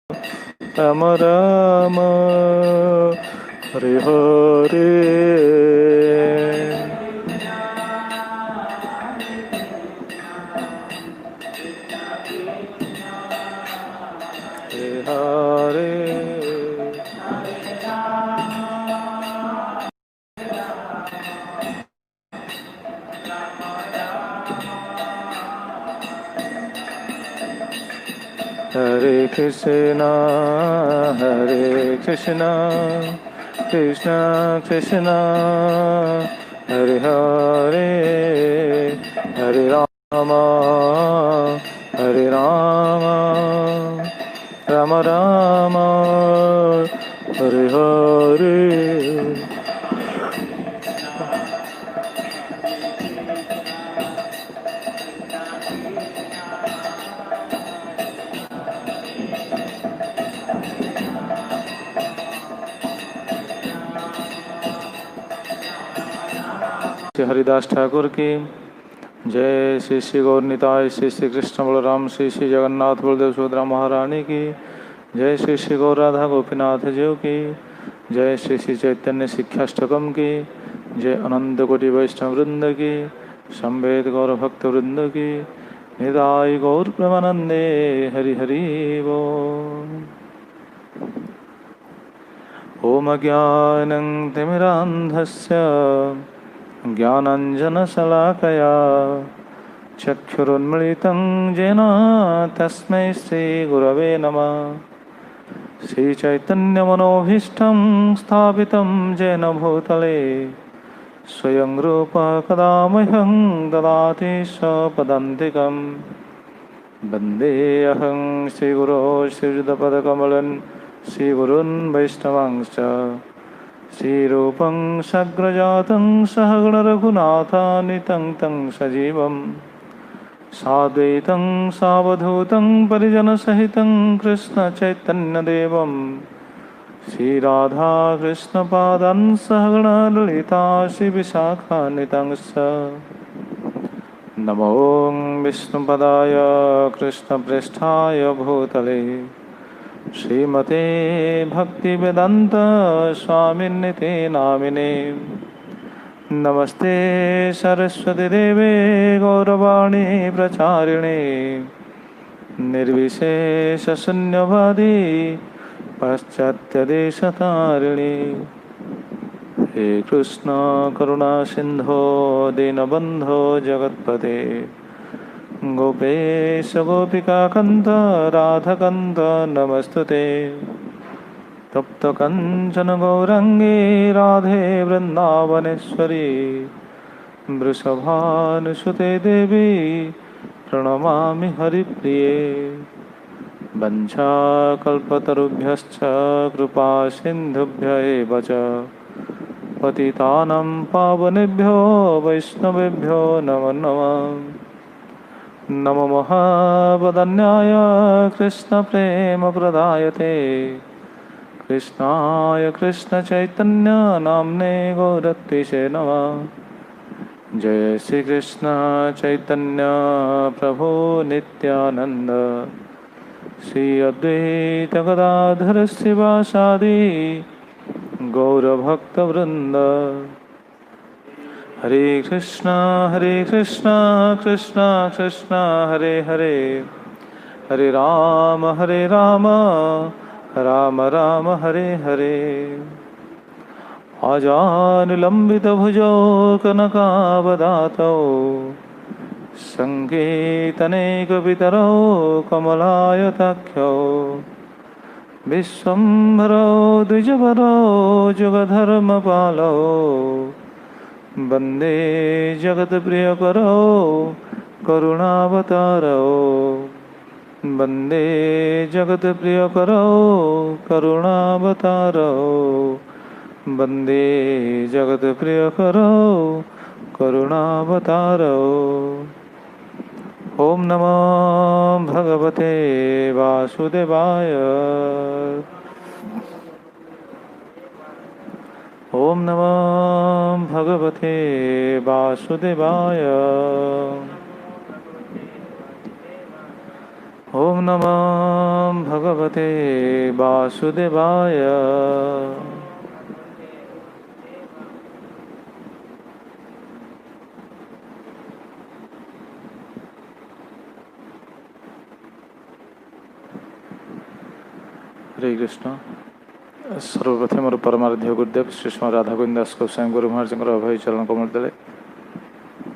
राम राम हरे हरे हरे हरे हरे कृष्णा कृष्णा कृष्णा हरे हरे हरे राम राम राम हरे हरे। श्री हरिदास ठाकुर की जय। श्री श्री गौरनिताय श्री श्री कृष्ण बलराम श्री श्री जगन्नाथ बलदेव सुभद्रा महारानी की जय। श्री श्री गौर राधा गोपीनाथ जीव की जय। श्री श्री चैतन्य शिक्षाष्टकम की जय। अनंत कोटि वैष्णव वृंद की संवेद गौर भक्त वृंद की निदाय गौर प्रेमानंदे हरि हरि बोल। ओम ज्ञानं तिमिरान्धस्य ज्ञानाञ्जनशलाकया चक्षुरुन्मिलितं येन तस्मै श्रीगुरवे नमः। श्रीचैतन्यमनोभीष्टं स्थापितं येन भूतले स्वयं रूपः कदा मह्यं ददाति स्वपदान्तिकं। वन्देऽहं श्रीगुरो श्रीयुतपदकमलं श्रीगुरून् वैष्णवांश्च श्रीरूपं सग्रजातं सहगणरघुनाथान्वितं तं सजीवं साद्वैतं सावधूतं परिजनसहितं कृष्णचैतन्यदेवं श्रीराधाकृष्णपादान् सहगणललिता श्रीविशाखान्वितंश्च। नमो विष्णुपदाय कृष्णप्रेष्ठाय भूतले श्रीमते भक्तिवेदांत स्वामिन्निते नामिने। नमस्ते सरस्वती देवे गौरवाणी प्रचारिणे निर्विशेषशून्यवादी पाश्चात्यदेशतारिणे। हे कृष्ण करुणा सिंधो दीनबंधो जगत्पते गोपेश गोपिकाकन्त राधाकन्त नमस्तुते। तप्त कंचन गौरंगी राधे वृंदावनेश्वरी वृषभानुसुते देवी प्रणमामि हरिप्रिये। वंशाकल्पतरुभ्यश्च कृपा सिन्धुभ्य एव च पतितानां पावनेभ्यो वैष्णवेभ्यो नमो नमः। नमो महावदन्याय कृष्णप्रेमप्रदायते कृष्णाय कृष्णचैतन्य नाम्ने गौरत्विषे नमः। जय श्री कृष्ण चैतन्य प्रभु नित्यानंद श्री अद्वैत गदाधर शिवासादि गौरभक्तवृंद। हरे कृष्णा कृष्ण कृष्ण हरे हरे हरे राम राम राम हरे हरे। आजानुलम्बितभुजौ कनकावदातौ सङ्केतनेकपितरौ कमलायताख्यौ विश्वम्भरौ द्विजवरौ जुगधर्मपालौ वन्दे जगत्प्रियकरौ करुणावतारौ वन्दे जगत्प्रियकरौ करुणावतारौ वन्दे जगत्प्रियकरौ करुणावतारौ। ओम नमो भगवते वासुदेवाय। ओम नमो भगवते वासुदेवाय। ओम नमो भगवते वासुदेवाय। हरे कृष्ण। सर्वप्रथम मोर परमाराध्य गुरुदेव श्री श्री राधा गोविंद दास गोस्वामी गुरु महाराज अभय चरण कमल तले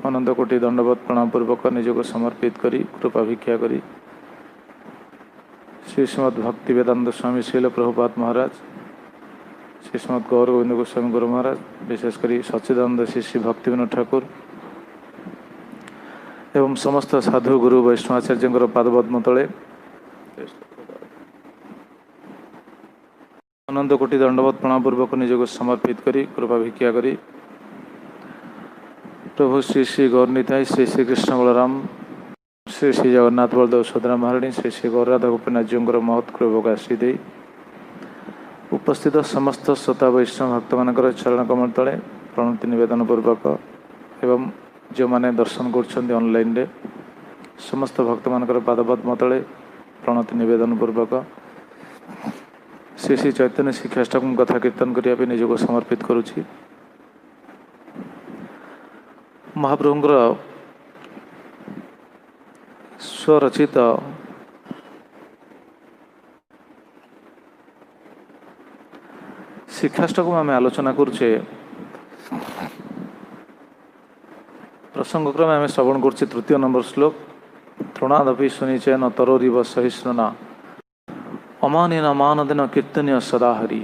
अनंत कोटि दंडवत प्रणाम पूर्वक निजक समर्पित करी कृपा भिक्षा करी श्री श्रीमद भक्ति वेदांत स्वामी शील प्रभुपाद महाराज, श्री श्रीमद गौर गोविंद गोस्वामी गुरु महाराज, विशेषकर सच्चिदानंद श्री श्री भक्ति विनोद ठाकुर एवं समस्त साधु गुरु वैष्णवाचार्य पादपद्म तले अनंत कोटि दंडवत प्रणाम पूर्वक निजक समर्पित करी कृपा भिक्षा करी प्रभु श्री श्री गौरनीताय श्री श्री कृष्ण बलराम श्री श्री जगन्नाथ बलदेव सुभद्रा महारानी श्री श्री गौरराधा गोपीनाथ जी महत् कृपक आश्री दे उपस्थित समस्त श्रोता वैष्णव भक्त मानकर चरण कमल तले प्रणति निवेदन पूर्वक एवं जो माने दर्शन कर ऑनलाइन रे समस्त भक्त मानकर पादपद्म तले प्रणति निवेदन पूर्वक श्री श्री चैतन्य शिक्षाष्टकम कथा कीर्तन करने निजक समर्पित करुछि। महाप्रभुंकर स्वरचित शिक्षाष्टकम आम आलोचना करुचे प्रसंग क्रमे आम श्रवण कर तृतीय नंबर श्लोक तृणादपि सुनिचे न तरोरिव सहिष्णुना अमानिन मानदिन कीर्तनीय सदा हरि।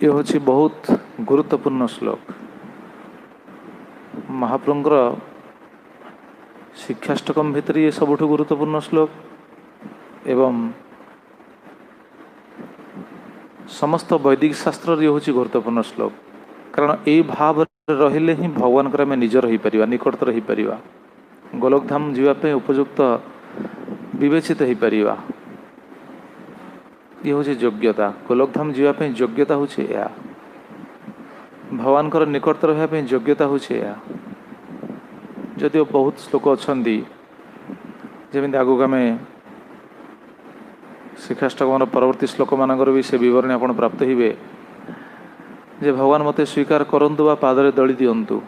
ये हूँ बहुत गुरुत्वपूर्ण श्लोक। महाप्रभुंकर शिक्षाष्टकम भितर ये सबुठ गुरुत्वपूर्ण श्लोक एवं समस्त वैदिक शास्त्र ये हूँ गुरुत्वपूर्ण श्लोक। कारण यही भाव रहिले ही भगवान आम निजर हो पार निकटतर हो पार गोलोकधाम जावाई उपयुक्त विवेचित हो पार। ये हूँ योग्यता गोलोकधाम जावाई योग्यता हूँ या भगवान निकटतर होगापी योग्यता हूँ या। जदिव बहुत श्लोक अच्छा जमी आगक आम शिक्षाष्टकम परवर्ती श्लोक मानकर भी से बरणी आप प्राप्त हे जे भगवान मते स्वीकार करंतु बा पादरे दली दिंतु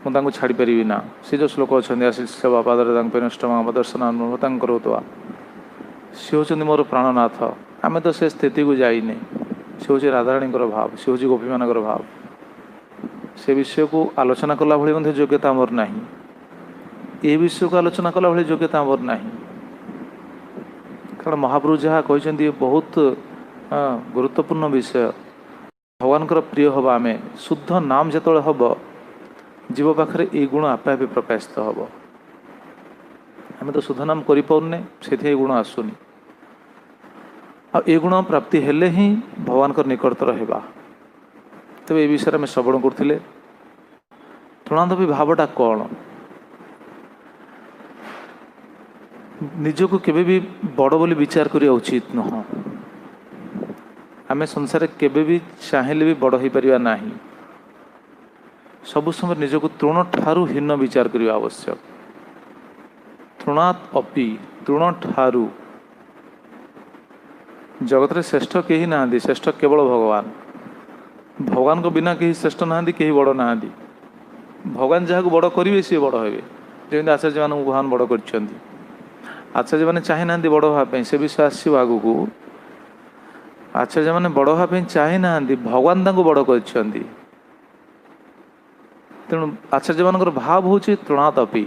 मुझे छाड़ी पारि ना। से जो श्लोक अच्छा आशीष पादरे नष्टम दर्शन अनुभूतां करोतवा सी हूँ मोर प्राणनाथ। आम तो से स्थिति को जाइने से हूँ राधाराणी भाव से हूँ गोपी मान भाव से विषय को आलोचना कला भाई योग्यता आमर ना। ये विषय को आलोचना कला भाई योग्यता आमर ना। कारण महाप्रभु जहाँ कहते बहुत गुरुत्वपूर्ण विषय भगवान प्रिय हम आम शुद्ध नाम जो हम जीव पाखे ये गुण आपे आपे प्रकाशित हम। आम तो शुद्ध नाम करें से गुण आसुनी आ गुण प्राप्ति हेले ही भगवान निकटतर होगा। तेज ये विषय में श्रवण करते तृणादपि भावटा कौन निजको केबे भी बड़ बोली विचार करिया उचित नुह। आमे संसार केबे भी चाहेले भी बड़ हो पारिबा नाही। सबु समय निजको तृण ठारू हीन विचार करिया आवश्यक। तृणात् अपि तृण ठारू जगत रे श्रेष्ठ केही नांदी। श्रेष्ठ केवल भगवान। भगवान को बिना केही श्रेष्ठ नांदी केही बड़ नांदी। भगवान जहाँ को बड़ करेंगे सी बड़ हे। जमी आचार्य मान भगवान बड़ कर आचार्य मैंने चाहे ना बड़ हाँपाई से विषय आसो आग को। आचार्य मैंने बड़ हाँपाई चाहे ना भगवान बड़ कर तेणु आचार्य मान भाव हूँ तृणादपि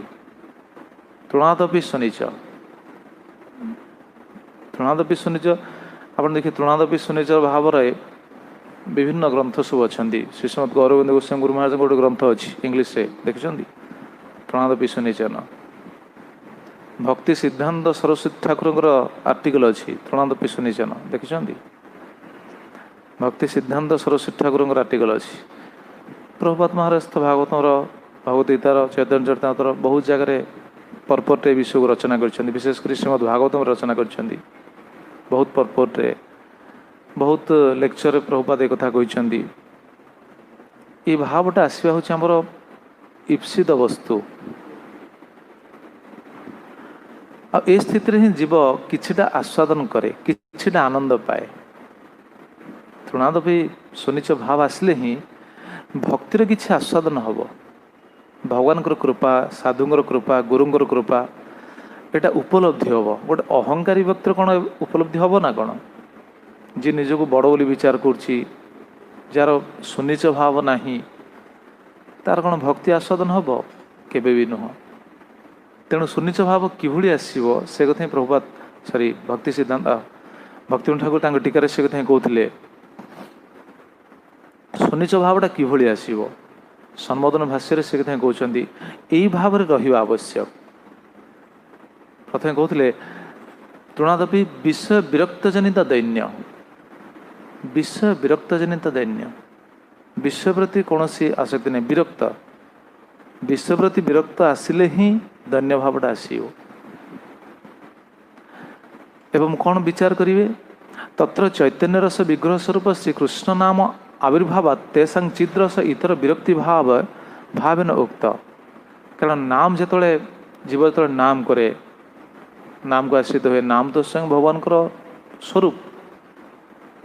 तृणादपि सुनिच तृणादपि सुनिच आप देखिए तृणादपि सुनिच भाव विभिन्न ग्रंथ सब अच्छा श्री श्रीमद गौरगोविंद गोस्वामी गुरु महाराज गोटे ग्रंथ अच्छी इंग्लीश देखिं तृणादपि सुनिचन। भक्ति सिद्धांत सरस्वती ठाकुर आर्टिकल अच्छी तृणादपि सुनिचन देखिं। भक्ति सिद्धांत सरस्वती ठाकुर आर्टिकल अच्छी। प्रभुपाद महाराज तो भागवतम भगवत गीतार चैतन्य चरितामृतर बहुत जगह पर्पट विषय को रचना कर विशेषकर श्रीमद भागवतम रचना कर बहुत पर्पट बहुत लेक्चर प्रभुपाद एक कथा कहते। ये भावटा आसवा हूँ आमर ईप्सित वस्तु आ ए स्थिति रे ही जीव किछिटा आस्वादन करे, किछिटा आनंद पाए। तृणादपि सुनिच भाव आसले ही भक्तिर किछि आस्वादन हब। भगवान कृपा, साधुंर कृपा, गुरुंर कृपा एटा उपलब्धि हम। गोटे अहंकारी व्यक्तिर कौन उपलब्धि हम ना कौन? जी निजको बड़ बोली विचार करुच्ची, जार सुनिच भाव नहीं, तार कौन भक्ति आस्वादन हम? केबे भी नुह। तेणु सुनिच भाव किभଳି आसीबो से कथा प्रभुपाद सॉरी भक्ति सिद्धांत भक्ति ठाकुर तांको टीकार से कथा कहते सुनिच भावटा किभଳି आसीबो। संबोधन भाष्य से कथा कहते यही भाव में रहिबा आवश्यक। प्रथम कहते तृणादपि विषय विरक्त जनित दैन्य, विषय विरक्त जनित दैन्य, विषय प्रति कौन सी आसक्ति नहीं, विरक्त। विषय प्रति विरक्त आसिले ही दैन्य भावटा आसीबो। एवं कौन विचार करिवे? तत्र चैतन्य रस विग्रह स्वरूप श्री कृष्ण नाम आविर्भाव तेसांग चिद्रस इतर विरक्ति भाव भावेन उक्त। कारण नाम जिते जीव जो नाम करे, नाम को आश्रित हुए, नाम तो स्वयं भगवान स्वरूप।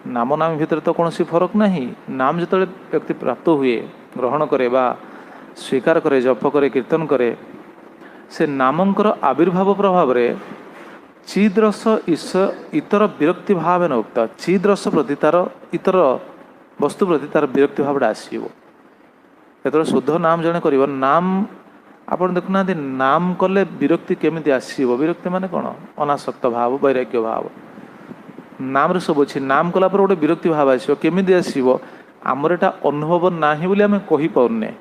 नाम नाम भितर तो कौन सी फरक नहीं। नाम जो व्यक्ति प्राप्त हुए, ग्रहण करे बा स्वीकार करे, जप करे, कीर्तन करे, से नामंकर आविर्भाव प्रभाव रे चिद्रस इतर विरक्ति भाव न उक्त। चिद्रस प्रति तार इतर वस्तु प्रति तार विरक्ति भावटा आसो। जो शुद्ध नाम जड़े कर नाम आप देखुना नाम कले विरक्ति केमी आसो। विरक्ति माने कौन? अनासक्त भाव, वैराग्य भाव। नाम रे सब अच्छी, नाम कला गोटे विरक्ति भाव आसो। केमी आसो? आमर एटा अनुभव ना बोली आम कही पारे,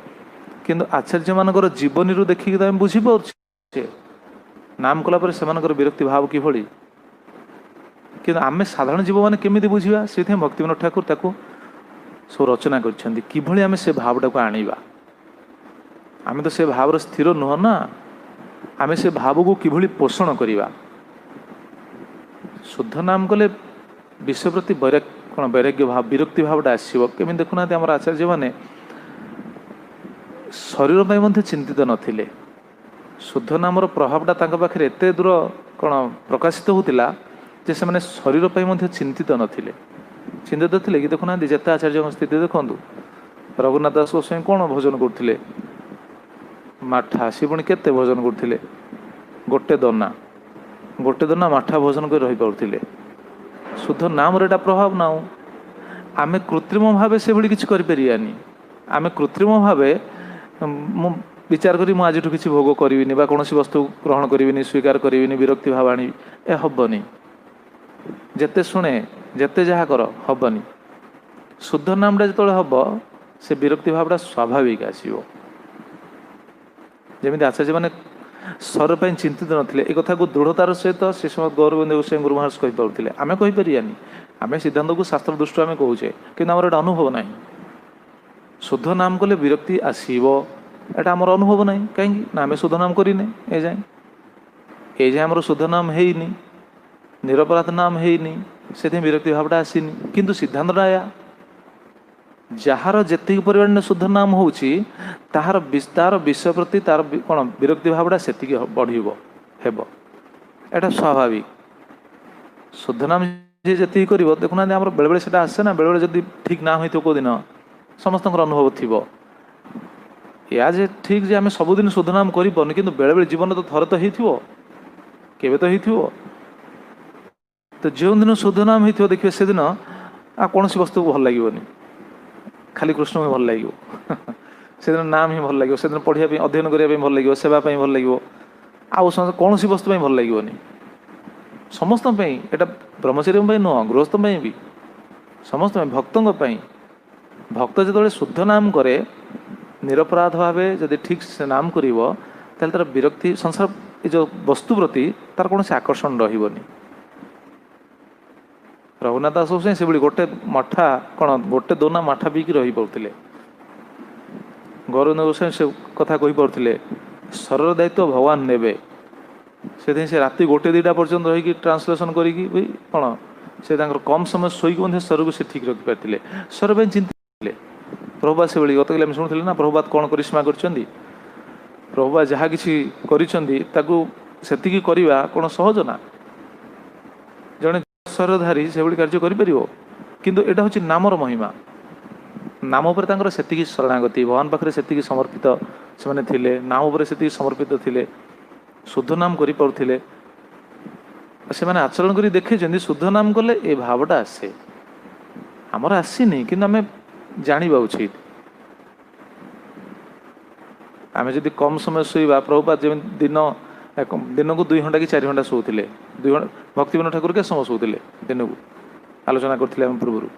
किंतु आचार्य मानकर जीवनी देखिक तो आम बुझीपे नाम कला से विरक्ति भाव किभଳି। किंतु आम साधारण जीव मैंने केमी बुझा, से भक्तिविनोद ठाकुर ताकू सब रचना कर आम से भावटा को आनिबा। आम तो से भाव स्थिर नुह ना, आम से भाव को किभଳି पोषण करवा। शुद्ध नाम कले विश्व प्रति कौन वैराग्य भाव, विरक्ति भावटा आसो। केमी देखुना आम आचार्य मैंने शरीर पर चिंतित नथिले। शुद्ध नामर प्रभावटा तांका पाखरे एते दूर कौन प्रकाशित होतिला जे से माने शरीर पर चिंतित नथिले। चिंतित थे कि देखुना जिते आचार्य स्थिति देखूँ। रघुनाथ दास गोस्वामी कौन भोजन करते? माठा। सी पुणी केते भोजन करते? गोटे दना माठा भोजन कर रही पारुथिले। शुद्ध नाम एटा प्रभाव ना। आम कृत्रिम भाव से भली किसी करें। आम कृत्रिम भाव मु विचार करी आज किसी भोग करी कौन वस्तु ग्रहण करी, स्वीकार करी, विरक्ति भाव आनी ए हबनी। जेते शुणे जेते जहा कर हबनी। शुद्ध नामटा जो हम से विरक्ति भावटा स्वाभाविक आसो। जमी आचार्य मैंने शरीर पर चिंतित नथिले। एक कथा को दृढ़तार सहित से समय गौरविंद गोस्वामी गुरु महाराज कहीपे आम कहीपरियानी। आम सिद्धांत को शास्त्र दृष्टि आम कहे कि आम अनुभव ना। शुद्ध नाम कले विरक्ति आसो, एटा आमर अनुभव ना। कहीं आम शुद्ध नाम करने ए जाए आमर शुद्ध नाम है, निरपराध नाम है, से विरक्ति भावटा आसीनी। किंतु सिद्धांतटा या जार जेतिक परिमाण शुद्ध नाम होउची तार विषय प्रति तार कौन विरक्ति भावटा से बढ़िबो हेबो। एटा स्वाभाविक। शुद्ध नाम जे जेति करिवो देखुना आमर बेले बेले सेटा आसे ना। बेले बेले जदि ठीक ना होइतो को दिन समस्त अनुभव थिबो या जे ठीक जे आम सबुदिन शुद्ध नाम करि पन, किंतु बेले बेले जीवन तो थरे तो हेइथिबो, केबे तो हेइथिबो। तो जो दिन शुद्ध नाम होइथिबो देखिए से दिन आ कौन सी वस्तु भल लागिबोनी, खाली कृष्ण में भल लागिबो। से दिन नाम ही भल लागिबो, से दिन पढ़िया पे अध्ययन करिया पे भल लागिबो, सेवा पे भल लागिबो। आ कौन सी वस्तु पे भल लागिबोनी। समस्त पे एटा ब्रह्मचर्य पे नुह, गृहस्थ पे भी समस्त भक्तों पे। भक्त जो शुद्ध नाम करे निरपराध भाव जदि ठीक से नाम करिवो तार विरक्ति संसार ये जो वस्तु प्रति तार कौन से आकर्षण रहिबोनी। रघुनाथ दास गोस्वामी से गोटे मठा कौन गोटे दोना माठा पीकी रही पाते। गौरविंद गोस्वामी से कथा कही पारे शरीर दायित्व भगवान नेबे। से राति गोटे दुटा पर्यटन रही ट्रांसलेसन करी कौन से कम समय शोक शरीर को से ठीक रखी पारे। शरीर चिंतित प्रभुपाद से गत कल शुणुले ना प्रभुपाद कौन करिश्मा कर प्रभुपाद जहाँ किसी कर ସେତିକି କରିବା କ'ଣ ସହଜ ନା? ଜଣେ ଶରୀରଧାରୀ ସେଭଳି କାର୍ଯ୍ୟ କରିପାରିବ? କିନ୍ତୁ ଏଇଟା ହେଉଛି ନାମର ମହିମା। ନାମ ଉପରେ ତାଙ୍କର ସେତିକି ଶରଣାଗତି, ଭଗବାନ ପାଖରେ ସେତିକି ସମର୍ପିତ ସେମାନେ ଥିଲେ, ନାମ ଉପରେ ସେତିକି ସମର୍ପିତ ଥିଲେ, ଶୁଦ୍ଧ ନାମ କରିପାରୁଥିଲେ। ସେମାନେ ଆଚରଣ କରି ଦେଖେଇଛନ୍ତି ଶୁଦ୍ଧ ନାମ କଲେ ଏ ଭାବଟା ଆସେ। ଆମର ଆସିନି, କିନ୍ତୁ ଆମେ ଜାଣିବା ଉଚିତ। ଆମେ ଯଦି କମ୍ ସମୟ ଶୋଇବା, ପ୍ରଭୁପାଦ ଯେମିତି ଦିନକୁ 2 ଘଣ୍ଟା କି 4 ଘଣ୍ଟା ଶୋଉଥିଲେ। ଭକ୍ତିବିନୋଦ ଠାକୁର କେତେ ସମୟ ଶୋଉଥିଲେ ଦିନକୁ? ଆଲୋଚନା କରିଥିଲେ ଆମେ ପୂର୍ବରୁ।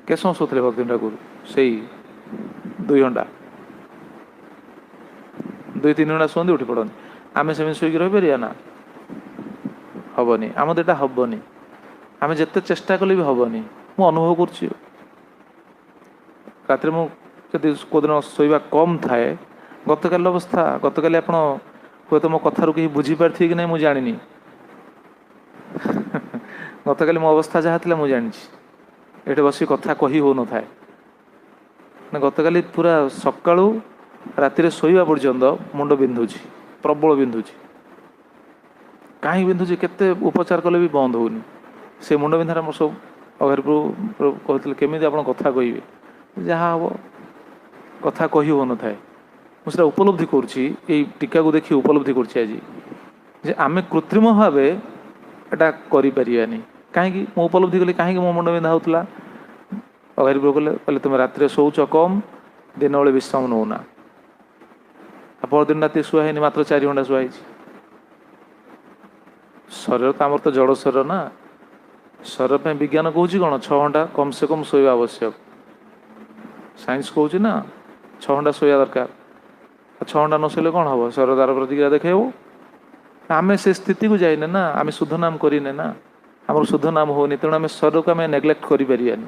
କେତେ ସମୟ ଶୋଉଥିଲେ ଭକ୍ତିବିନୋଦ ଠାକୁର? ସେଇ 2 ଘଣ୍ଟା, 2-3 ଘଣ୍ଟା ଶୁଅନ୍ତି, ଉଠି ପଡ଼ନ୍ତି। ଆମେ ସେମିତି ଶୋଇକି ରହିପାରିବା ନା? ହବନି। ଆମ ଦେହଟା ହବନି। ଆମେ ଯେତେ ଚେଷ୍ଟା କଲେ ବି ହବନି। ମୁଁ ଅନୁଭବ କରୁଛି। ରାତିରେ ମୁଁ ଯଦି କେଉଁଦିନ ଶୋଇବା କମ୍ ଥାଏ, ଗତକାଲି ଆପଣ ହୁଏତ ମୋ କଥାରୁ କେହି ବୁଝିପାରିଥିବେ କି ନାହିଁ ମୁଁ ଜାଣିନି। ଗତକାଲି ମୋ ଅବସ୍ଥା ଯାହା ଥିଲା ମୁଁ ଜାଣିଛି। ଏଠି ବସି କଥା କହି ହେଉନଥାଏ। ଗତକାଲି ପୁରା ସକାଳୁ ରାତିରେ ଶୋଇବା ପର୍ଯ୍ୟନ୍ତ ମୁଣ୍ଡ ବିନ୍ଧୁଛି, ପ୍ରବଳ ବିନ୍ଧୁଛି। କାହିଁ ବିନ୍ଧୁଛି, କେତେ ଉପଚାର କଲେ ବି ବନ୍ଦ ହେଉନି। ସେ ମୁଣ୍ଡ ବିନ୍ଧାରେ ମୋର ସବୁ ଅଘରୀପ୍ରଭୁ କହୁଥିଲେ କେମିତି ଆପଣ କଥା କହିବେ, ଯାହା ହେବ କଥା କହି ହେଉନଥାଏ। ମୁଁ ସେଟା ଉପଲବ୍ଧି କରୁଛି, ଏଇ ଟୀକାକୁ ଦେଖି ଉପଲବ୍ଧି କରୁଛି ଆଜି, ଯେ ଆମେ କୃତ୍ରିମ ଭାବେ ଏଟା କରିପାରିବାନି। କାହିଁକି ମୁଁ ଉପଲବ୍ଧି କଲି, କାହିଁକି ମୋ ମୁଣ୍ଡ ବିନ୍ଧା ହେଉଥିଲା? ଅଘରୀପ୍ରଭୁ କହିଲେ ତୁମେ ରାତିରେ ଶୋଉଛ କମ୍, ଦିନବେଳେ ବିଶ୍ରାମ ନେଉନା। ପରଦିନ ରାତି ଶୁଆ ହେଇନି, ମାତ୍ର 4 ଘଣ୍ଟା ଶୁଆ ହେଇଛି। ଶରୀର ତ ଆମର ତ ଜଡ଼ ଶରୀର ନା। ଶରୀର ପାଇଁ ବିଜ୍ଞାନ କହୁଛି କ'ଣ? 6 ଘଣ୍ଟା କମ୍ ସେ କମ୍ ଶୋଇବା ଆବଶ୍ୟକ। ସାଇନ୍ସ କହୁଛି ନା 6 ଘଣ୍ଟା ଶୋଇବା ଦରକାର। 6 ଘଣ୍ଟା ନ ଶୋଇଲେ କ'ଣ ହେବ? ଶରୀର ତାର ପ୍ରତିକ୍ରିୟା ଦେଖେଇବ। ଆମେ ସେ ସ୍ଥିତିକୁ ଯାଇନେ ନା, ଆମେ ଶୁଦ୍ଧ ନାମ କରିନେ ନା, ଆମର ଶୁଦ୍ଧ ନାମ ହେଉନି। ତେଣୁ ଆମେ ଶରୀରକୁ ଆମେ ନେଗ୍ଲେକ୍ଟ କରିପାରିବାନି।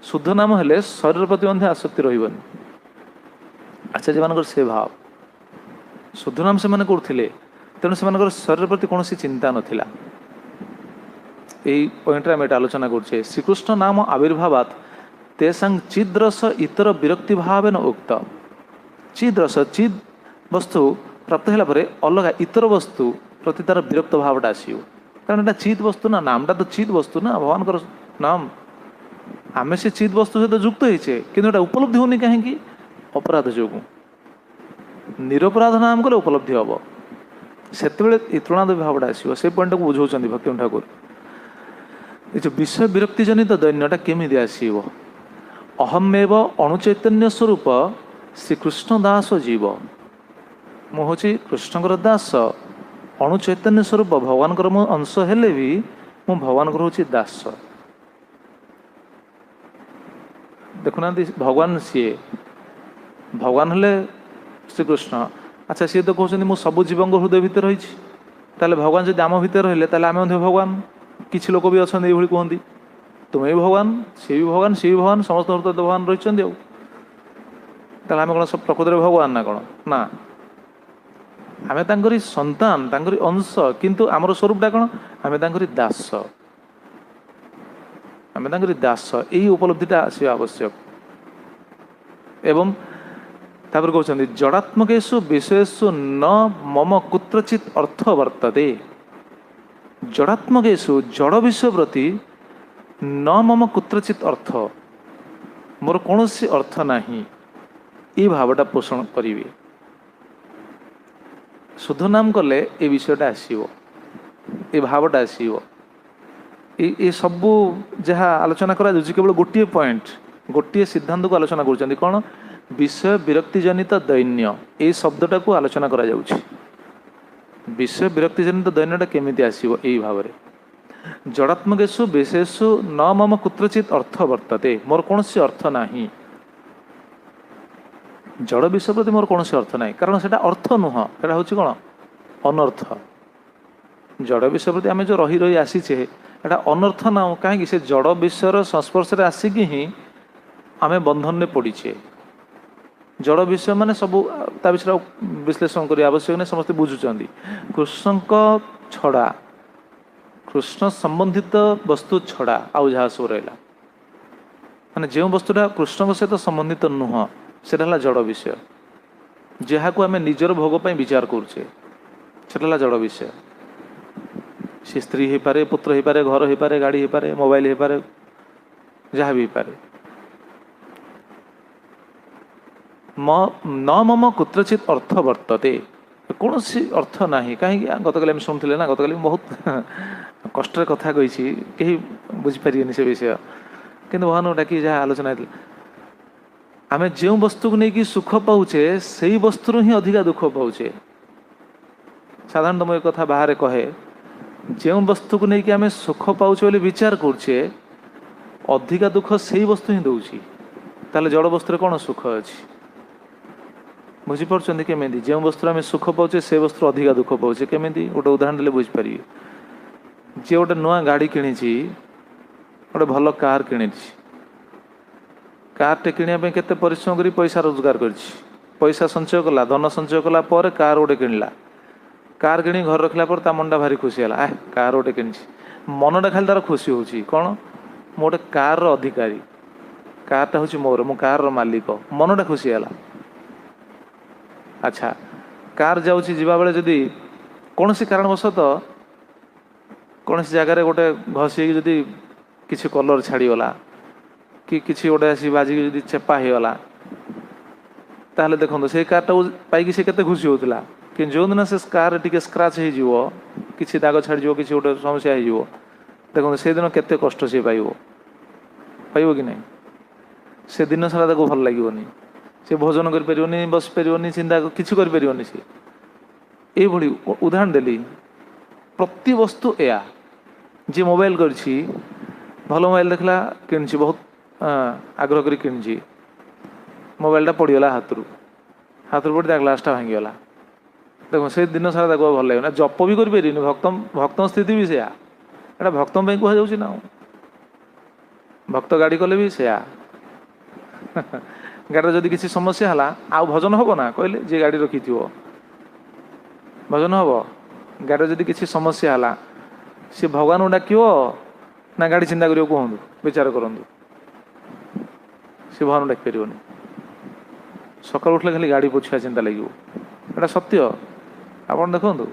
ଶୁଦ୍ଧ ନାମ ହେଲେ ଶରୀର ପ୍ରତି ମଧ୍ୟ ଆସକ୍ତି ରହିବନି। ଆଚାର୍ଯ୍ୟମାନଙ୍କର ସେ ଭାବ, ଶୁଦ୍ଧ ନାମ ସେମାନେ କରୁଥିଲେ, ତେଣୁ ସେମାନଙ୍କର ଶରୀର ପ୍ରତି କୌଣସି ଚିନ୍ତା ନଥିଲା। এই ପଏଣ୍ଟରେ ଆମେ ଏଟା ଆଲୋଚନା କରୁଛେ। ଶ୍ରୀକୃଷ୍ଣ ନାମ ଆବିର୍ଭାବାତ୍ ତେସାଂ ଚିଦ୍ରସ ଇତର ବିରକ୍ତି ଭାବେନ ଉକ୍ତ। ଚିଦ୍ରସ, ଚିଦ୍ ବସ୍ତୁ ପ୍ରାପ୍ତ ହେଲା ପରେ ଅଲଗା ଇତର ବସ୍ତୁ ପ୍ରତି ତାର ବିରକ୍ତ ଭାବଟା ଆସିବ। କାରଣ ଏଟା ଚିଦ୍ ବସ୍ତୁ ନା, ନାମଟା ତ ଚିଦ୍ ବସ୍ତୁ ନା, ଭଗବାନଙ୍କର ନାମ। ଆମେ ସେ ଚିଦ୍ ବସ୍ତୁ ସହିତ ଯୁକ୍ତ ହେଇଛେ, କିନ୍ତୁ ଏଟା ଉପଲବ୍ଧି ହେଉନି କାହିଁକି? ଅପରାଧ ଯୋଗୁଁ। ନିରପରାଧ ନାମ କଲେ ଉପଲବ୍ଧି ହେବ। ସେତେବେଳେ ଏ ତୃଣାଦ ଭାବଟା ଆସିବ। ସେ ପଏଣ୍ଟଟାକୁ ବୁଝାଉଛନ୍ତି ଭକ୍ତିବିନୋଦ ଠାକୁର। ଏ ଯେଉଁ ବିଷୟ ବିରକ୍ତି ଜନିତ ଦୈନ୍ୟଟା କେମିତି ଆସିବ? ଅହମେବ ଅଣୁଚୈତନ୍ୟ ସ୍ୱରୂପ ଶ୍ରୀକୃଷ୍ଣ ଦାସ ଜୀବ। ମୁଁ ହେଉଛି କୃଷ୍ଣଙ୍କର ଦାସ, ଅଣୁଚୈତନ୍ୟ ସ୍ୱରୂପ ଭଗବାନଙ୍କର ମୁଁ ଅଂଶ ହେଲେ ବି ମୁଁ ଭଗବାନଙ୍କର ହେଉଛି ଦାସ। ଦେଖୁନାହାନ୍ତି, ଭଗବାନ ସିଏ, ଭଗବାନ ହେଲେ ଶ୍ରୀକୃଷ୍ଣ। ଆଚ୍ଛା, ସିଏ ତ କହୁଛନ୍ତି ମୁଁ ସବୁ ଜୀବଙ୍କ ହୃଦୟ ଭିତରେ ରହିଛି। ତାହେଲେ ଭଗବାନ ଯଦି ଆମ ଭିତରେ ରହିଲେ, ତାହେଲେ ଆମେ ମଧ୍ୟ ଭଗବାନ। କିଛି ଲୋକ ବି ଅଛନ୍ତି ଏଇଭଳି କୁହନ୍ତି, ତୁମେ ବି ଭଗବାନ, ସିଏ ବି ଭଗବାନ, ସିଏ ବି ଭଗବାନ, ସମସ୍ତ ହୃଦୟ ଭଗବାନ ରହିଛନ୍ତି। ଆଉ ତାହେଲେ ଆମେ କ'ଣ ପ୍ରକୃତରେ ଭଗବାନ ନା କ'ଣ? ନା, ଆମେ ତାଙ୍କରି ସନ୍ତାନ, ତାଙ୍କରି ଅଂଶ। କିନ୍ତୁ ଆମର ସ୍ୱରୂପଟା କ'ଣ? ଆମେ ତାଙ୍କରି ଦାସ। ଆମେ ତାଙ୍କରି ଦାସ। ଏଇ ଉପଲବ୍ଧିଟା ଆସିବା ଆବଶ୍ୟକ। ଏବଂ ତାପରେ କହୁଛନ୍ତି ଜଡ଼ାତ୍ମକେଷୁ ବିଷୟେଷୁ ନ ମମ କୁତ୍ରଚିତ୍ ଅର୍ଥ ବର୍ତ୍ତତେ। ଜଡ଼ାତ୍ମକେଷୁ, ଜଡ଼ ବିଷୟ ପ୍ରତି ନ ମମ କୁତ୍ରଚିତ୍ ଅର୍ଥ, ମୋର କୌଣସି ଅର୍ଥ ନାହିଁ, ଏ ଭାବଟା ପୋଷଣ କରିବେ। ଶୁଦ୍ଧ ନାମ କଲେ ଏ ବିଷୟଟା ଆସିବ, ଏ ଭାବଟା ଆସିବ। ଏ ସବୁ ଯାହା ଆଲୋଚନା କରାଯାଉଛି କେବଳ ଗୋଟିଏ ପଏଣ୍ଟ, ଗୋଟିଏ ସିଦ୍ଧାନ୍ତକୁ ଆଲୋଚନା କରୁଛନ୍ତି। କ'ଣ? ବିଷୟ ବିରକ୍ତିଜନିତ ଦୈନ୍ୟ, ଏଇ ଶବ୍ଦଟାକୁ ଆଲୋଚନା କରାଯାଉଛି। ବିଷୟ ବିରକ୍ତିଜନିତ ଦୈନ୍ୟଟା କେମିତି ଆସିବ? ଏଇ ଭାବରେ ଜଡ଼ାତ୍ମକେଷୁ ବିଶେଷୁ ନ ମମ କୁତ୍ରଚିତ୍ ଅର୍ଥ ବର୍ତ୍ତତେ, ମୋର କୌଣସି ଅର୍ଥ ନାହିଁ। ଜଡ଼ ବିଷୟ ପ୍ରତି ମୋର କୌଣସି ଅର୍ଥ ନାହିଁ, କାରଣ ସେଟା ଅର୍ଥ ନୁହଁ, ସେଟା ହେଉଛି କ'ଣ? ଅନର୍ଥ। ଜଡ଼ ବିଷୟ ପ୍ରତି ଆମେ ଯେଉଁ ରହି ରହି ଆସିଛେ, ଏଟା ଅନର୍ଥ ନା। କାହିଁକି? ସେ ଜଡ଼ ବିଷୟର ସଂସ୍ପର୍ଶରେ ଆସିକି ହିଁ ଆମେ ବନ୍ଧନରେ ପଡ଼ିଛେ। ଜଡ଼ ବିଷୟ ମାନେ ସବୁ, ତା ବିଷୟରେ ବିଶ୍ଳେଷଣ କରିବା ଆବଶ୍ୟକ ନାହିଁ, ସମସ୍ତେ ବୁଝୁଛନ୍ତି। କୃଷ୍ଣଙ୍କ ଛଡ଼ା, କୃଷ୍ଣ ସମ୍ବନ୍ଧିତ ବସ୍ତୁ ଛଡ଼ା ଆଉ ଯାହା ସବୁ ରହିଲା, ମାନେ ଯେଉଁ ବସ୍ତୁଟା କୃଷ୍ଣଙ୍କ ସହିତ ସମ୍ବନ୍ଧିତ ନୁହଁ, ସେଟା ହେଲା ଜଡ଼ ବିଷୟ, ଯାହାକୁ ଆମେ ନିଜର ଭୋଗ ପାଇଁ ବିଚାର କରୁଛେ। ସେଟା ହେଲା ଜଡ଼ ବିଷୟ। ସେ ସ୍ତ୍ରୀ ହେଇପାରେ, ପୁତ୍ର ହେଇପାରେ, ଘର ହେଇପାରେ, ଗାଡ଼ି ହେଇପାରେ, ମୋବାଇଲ ହେଇପାରେ, ଯାହା ବି ହେଇପାରେ। ନ ମମ କୁତ୍ରଚିତ୍ ଅର୍ଥ ବର୍ତ୍ତତେ, କୌଣସି ଅର୍ଥ ନାହିଁ। କାହିଁକି? ଗତକାଲି ଆମେ ଶୁଣୁଥିଲେ ନା, ଗତକାଲି ମୁଁ ବହୁତ କଷ୍ଟରେ କଥା କହିଛି, କେହି ବୁଝିପାରିବେନି ସେ ବିଷୟ, କିନ୍ତୁ ଭଗବାନଙ୍କୁ ଡାକି ଯାହା ଆଲୋଚନା ହେଇଥିଲା, ଆମେ ଯେଉଁ ବସ୍ତୁକୁ ନେଇକି ସୁଖ ପାଉଛେ ସେଇ ବସ୍ତୁରୁ ହିଁ ଅଧିକା ଦୁଃଖ ପାଉଛେ। ସାଧାରଣତଃ ମୁଁ ଏ କଥା ବାହାରେ କହେ, ଯେଉଁ ବସ୍ତୁକୁ ନେଇକି ଆମେ ସୁଖ ପାଉଛେ ବୋଲି ବିଚାର କରୁଛେ, ଅଧିକା ଦୁଃଖ ସେଇ ବସ୍ତୁ ହିଁ ଦେଉଛି। ତାହେଲେ ଜଡ଼ ବସ୍ତୁରେ କ'ଣ ସୁଖ ଅଛି? ବୁଝିପାରୁଛନ୍ତି କେମିତି? ଯେଉଁ ବସ୍ତୁରେ ଆମେ ସୁଖ ପାଉଛେ ସେ ବସ୍ତୁରୁ ଅଧିକା ଦୁଃଖ ପାଉଛେ। କେମିତି? ଗୋଟେ ଉଦାହରଣ ଦେଲେ ବୁଝିପାରିବେ। ଯିଏ ଗୋଟେ ନୂଆ ଗାଡ଼ି କିଣିଛି, ଗୋଟେ ଭଲ କାର୍ କିଣିଛି, କାର୍ଟେ କିଣିବା ପାଇଁ କେତେ ପରିଶ୍ରମ କରି ପଇସା ରୋଜଗାର କରିଛି, ପଇସା ସଞ୍ଚୟ କଲା, ଧନ ସଞ୍ଚୟ କଲା ପରେ କାର୍ ଗୋଟେ କିଣିଲା। କାର୍ କିଣି ଘରେ ରଖିଲା ପରେ ତା ମନଟା ଭାରି ଖୁସି ହେଲା, କାର୍ ଗୋଟେ କିଣିଛି। ମନଟା ଖାଲି ତାର ଖୁସି ହେଉଛି କ'ଣ? ମୁଁ ଗୋଟେ କାର୍ର ଅଧିକାରୀ, କାର୍ଟା ହେଉଛି ମୋର, ମୁଁ କାର୍ର ମାଲିକ, ମନଟା ଖୁସି ହେଲା। ଆଚ୍ଛା, କାର୍ ଯାଉଛି, ଯିବାବେଳେ ଯଦି କୌଣସି କାରଣବଶତଃ କୌଣସି ଜାଗାରେ ଗୋଟେ ଘଷି ହେଇକି ଯଦି କିଛି କଲର୍ ଛାଡ଼ିଗଲା, କି କିଛି ଗୋଟେ ଆସି ବାଜିକି ଯଦି ଚେପା ହେଇଗଲା, ତାହେଲେ ଦେଖନ୍ତୁ ସେଇ କାର୍ଟାକୁ ପାଇକି ସେ କେତେ ଖୁସି ହେଉଥିଲା। କିନ୍ତୁ ଯେଉଁଦିନ ସେ କାର୍ରେ ଟିକେ ସ୍କ୍ରାଚ୍ ହେଇଯିବ, କିଛି ଦାଗ ଛାଡ଼ିଯିବ, କିଛି ଗୋଟେ ସମସ୍ୟା ହେଇଯିବ, ଦେଖନ୍ତୁ ସେଇଦିନ କେତେ କଷ୍ଟ ସିଏ ପାଇବ। ପାଇବ କି ନାହିଁ? ସେ ଦିନ ସାରା ତାକୁ ଭଲ ଲାଗିବନି, ସେ ଭୋଜନ କରିପାରିବନି, ବସିପାରିବନି, ଚିନ୍ତା କିଛି କରିପାରିବନି। ସିଏ ଏଇଭଳି ଉଦାହରଣ ଦେଲି। ପ୍ରତି ବସ୍ତୁ ଏୟା। ଯିଏ ମୋବାଇଲ କରିଛି, ଭଲ ମୋବାଇଲ ଦେଖିଲା, କିଣିଛି, ବହୁତ ଆଗ୍ରହ କରି କିଣିଛି, ମୋବାଇଲଟା ପଡ଼ିଗଲା ହାତରୁ ପଡ଼ି ତା ଗ୍ଲାସ୍ଟା ଭାଙ୍ଗିଗଲା। ଦେଖ ସେ ଦିନ ସାରା ତାକୁ ଭଲ ଲାଗିବ, ଜପ ବି କରିପାରିବନି। ଭକ୍ତଙ୍କ ସ୍ଥିତି ବି ସେୟା। ଏଇଟା ଭକ୍ତଙ୍କ ପାଇଁ କୁହାଯାଉଛି ନା। ଭକ୍ତ ଗାଡ଼ି କଲେ ବି ସେୟା। ଗାଡ଼ିରେ ଯଦି କିଛି ସମସ୍ୟା ହେଲା, ଆଉ ଭଜନ ହେବ ନା କହିଲେ? ଯିଏ ଗାଡ଼ି ରଖିଥିବ ଭଜନ ହେବ? ଗାଡ଼ିରେ ଯଦି କିଛି ସମସ୍ୟା ହେଲା, ସିଏ ଭଗବାନଙ୍କୁ ଡାକିବ ନା ଗାଡ଼ି ଚିନ୍ତା କରିବ? କୁହନ୍ତୁ, ବିଚାର କରନ୍ତୁ। ସିଏ ଭଗବାନଙ୍କୁ ଡାକିପାରିବନି। ସକାଳୁ ଉଠିଲେ ଖାଲି ଗାଡ଼ି ପୋଛିବା ଚିନ୍ତା ଲାଗିବ। ଏଇଟା ସତ୍ୟ, ଆପଣ ଦେଖନ୍ତୁ।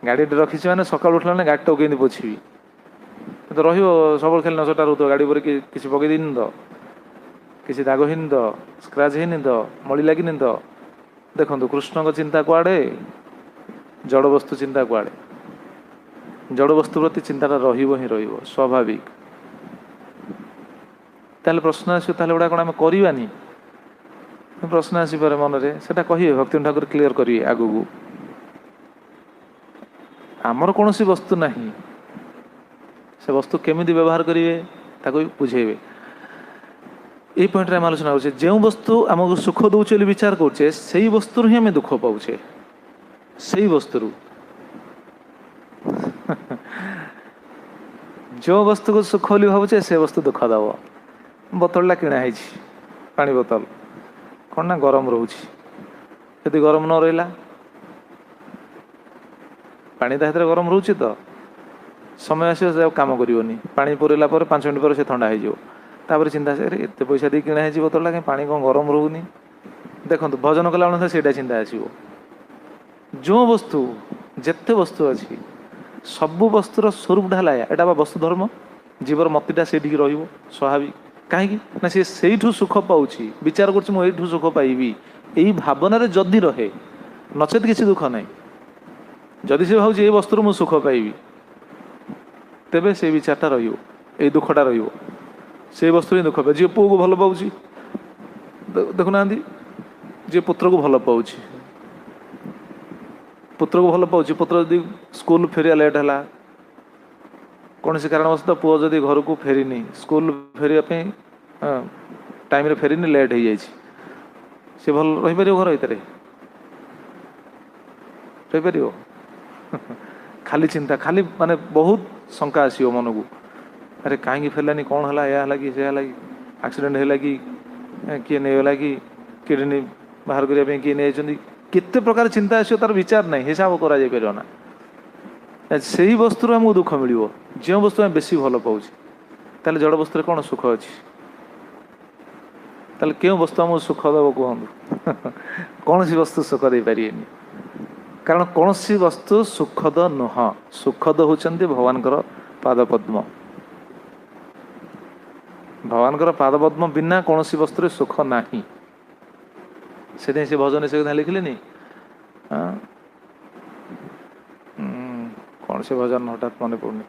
ଗାଡ଼ିଟେ ରଖିଛି ମାନେ ସକାଳୁ ଉଠିଲା ମାନେ ଗାଡ଼ିଟାକୁ କେମିତି ପୋଛିବି? ତ ରହିବ ସବୁବେଳେ ଖାଲି ନଜରଟା ରହୁଥିବ ଗାଡ଼ି ଉପରେ, କିଛି ପକେଇ ଦେଇନି ତ, କିଛି ଦାଗ ହେଇନି ତ, ସ୍କ୍ରାଚ୍ ହେଇନି ତ, ମଳି ଲାଗିନି ତ। ଦେଖନ୍ତୁ କୃଷ୍ଣଙ୍କ ଚିନ୍ତା କୁଆଡ଼େ, ଜଡ଼ବସ୍ତୁ ଚିନ୍ତା କୁଆଡ଼େ। ଜଡ଼ବସ୍ତୁ ପ୍ରତି ଚିନ୍ତାଟା ରହିବ ହିଁ ରହିବ, ସ୍ୱାଭାବିକ। ତାହେଲେ ପ୍ରଶ୍ନ ଆସିବ, ତାହେଲେ ଗୁଡ଼ା କ'ଣ ଆମେ କରିବାନି? ପ୍ରଶ୍ନ ଆସିପାରେ ମନରେ, ସେଟା କହିବେ ଭକ୍ତି ଠାକୁର କ୍ଲିୟର କରିବେ ଆଗକୁ। ଆମର କୌଣସି ବସ୍ତୁ ନାହିଁ, ସେ ବସ୍ତୁ କେମିତି ବ୍ୟବହାର କରିବେ ତାକୁ ବି ବୁଝେଇବେ। ଏଇ ପଏଣ୍ଟରେ ଆମେ ଆଲୋଚନା କରୁଛେ। ଯେଉଁ ବସ୍ତୁ ଆମକୁ ସୁଖ ଦେଉଛି ବୋଲି ବିଚାର କରୁଛେ, ସେଇ ବସ୍ତୁରୁ ହିଁ ଆମେ ଦୁଃଖ ପାଉଛେ। ସେଇ ବସ୍ତୁରୁ ଯେଉଁ ବସ୍ତୁକୁ ସୁଖ ବୋଲି ଭାବୁଛେ ସେ ବସ୍ତୁ ଦୁଃଖ ଦେବ। ବୋତଲଟା କିଣା ହେଇଛି, ପାଣି ବୋତଲ, କ'ଣ ନା ଗରମ ରହୁଛି। ଯଦି ଗରମ ନ ରହିଲା, ପାଣି ତା ଭିତରେ ଗରମ ରହୁଛି ତ, ସମୟ ଆସିବ ସେ ଆଉ କାମ କରିବନି। ପାଣି ପୁରେଇଲା ପରେ 5 ମିନିଟ୍ ପରେ ସେ ଥଣ୍ଡା ହେଇଯିବ। ତାପରେ ଚିନ୍ତା ଆସିବ, ଏତେ ପଇସା ଦେଇ କିଣା ହେଇଛି ବୋତଲଟା, କାହିଁ ପାଣି କ'ଣ ଗରମ ରହୁନି? ଦେଖନ୍ତୁ ଭଜନ କଲା ଅନୁସାରେ ସେଇଟା ଚିନ୍ତା ଆସିବ। ଯେଉଁ ବସ୍ତୁ, ଯେତେ ବସ୍ତୁ ଅଛି, ସବୁ ବସ୍ତୁର ସ୍ୱରୂପଟା ହେଲା ଏଇଟା ବା ବସ୍ତୁ ଧର୍ମ। ଜୀବର ମତିଟା ସେଇଠିକି ରହିବ ସ୍ୱାଭାବିକ। କାହିଁକି ନା ସେ ସେଇଠୁ ସୁଖ ପାଉଛି, ବିଚାର କରୁଛି ମୁଁ ଏଇଠୁ ସୁଖ ପାଇବି, ଏଇ ଭାବନାରେ ଯଦି ରହେ, ନଚେତ୍ କିଛି ଦୁଃଖ ନାହିଁ। ଯଦି ସେ ଭାବୁଛି ଏଇ ବସ୍ତୁରୁ ମୁଁ ସୁଖ ପାଇବି, ତେବେ ସେଇ ବିଚାରଟା ରହିବ, ଏଇ ଦୁଃଖଟା ରହିବ। ସେଇ ବସ୍ତୁରେ ହିଁ ଦୁଃଖ ପାଏ। ଯିଏ ପୁଅକୁ ଭଲ ପାଉଛି, ଦେଖୁନାହାନ୍ତି, ଯିଏ ପୁତ୍ରକୁ ଭଲ ପାଉଛି, ପୁତ୍ର ଯଦି ସ୍କୁଲ ଫେରିବା ଲେଟ୍ ହେଲା, କୌଣସି କାରଣବଶତଃ ପୁଅ ଯଦି ଘରକୁ ଫେରିନି, ସ୍କୁଲ ଫେରିବା ପାଇଁ ଟାଇମ୍ରେ ଫେରିନି, ଲେଟ୍ ହେଇଯାଇଛି, ସେ ଭଲ ରହିପାରିବ? ଘର ଭିତରେ ରହିପାରିବ? ଖାଲି ଚିନ୍ତା, ଖାଲି ମାନେ ବହୁତ ଶଙ୍କା ଆସିବ ମନକୁ। ଆରେ କାହିଁକି ଫେରିଲାନି, କ'ଣ ହେଲା, ଏହା ହେଲା କି, ସେ ହେଲା କି, ଆକ୍ସିଡେଣ୍ଟ ହେଲା କି, କିଏ ନେଇଗଲା କି, କିଡ଼ନୀ ବାହାର କରିବା ପାଇଁ କିଏ ନେଇଯାଇଛନ୍ତି, କେତେ ପ୍ରକାର ଚିନ୍ତା ଆସିବ, ତାର ବିଚାର ନାହିଁ, ହିସାବ କରାଯାଇପାରିବ ନା। ସେଇ ବସ୍ତୁରୁ ଆମକୁ ଦୁଃଖ ମିଳିବ ଯେଉଁ ବସ୍ତୁ ଆମେ ବେଶୀ ଭଲ ପାଉଛି। ତାହେଲେ ଜଡ଼ ବସ୍ତୁରେ କ'ଣ ସୁଖ ଅଛି? ତା ताले क्यों वस्तु आमको सुख देव कहतु कौन सी वस्तु सुख दे पारे कारण कौन सी वस्तु सुखद नुह सुखद होचंती भगवान पादपद्म भगवान पादपद्म बिना कौन सी वस्तु सुख नहीं से भजन से कथा लिखिले कौन से भजन हठात मन पड़नी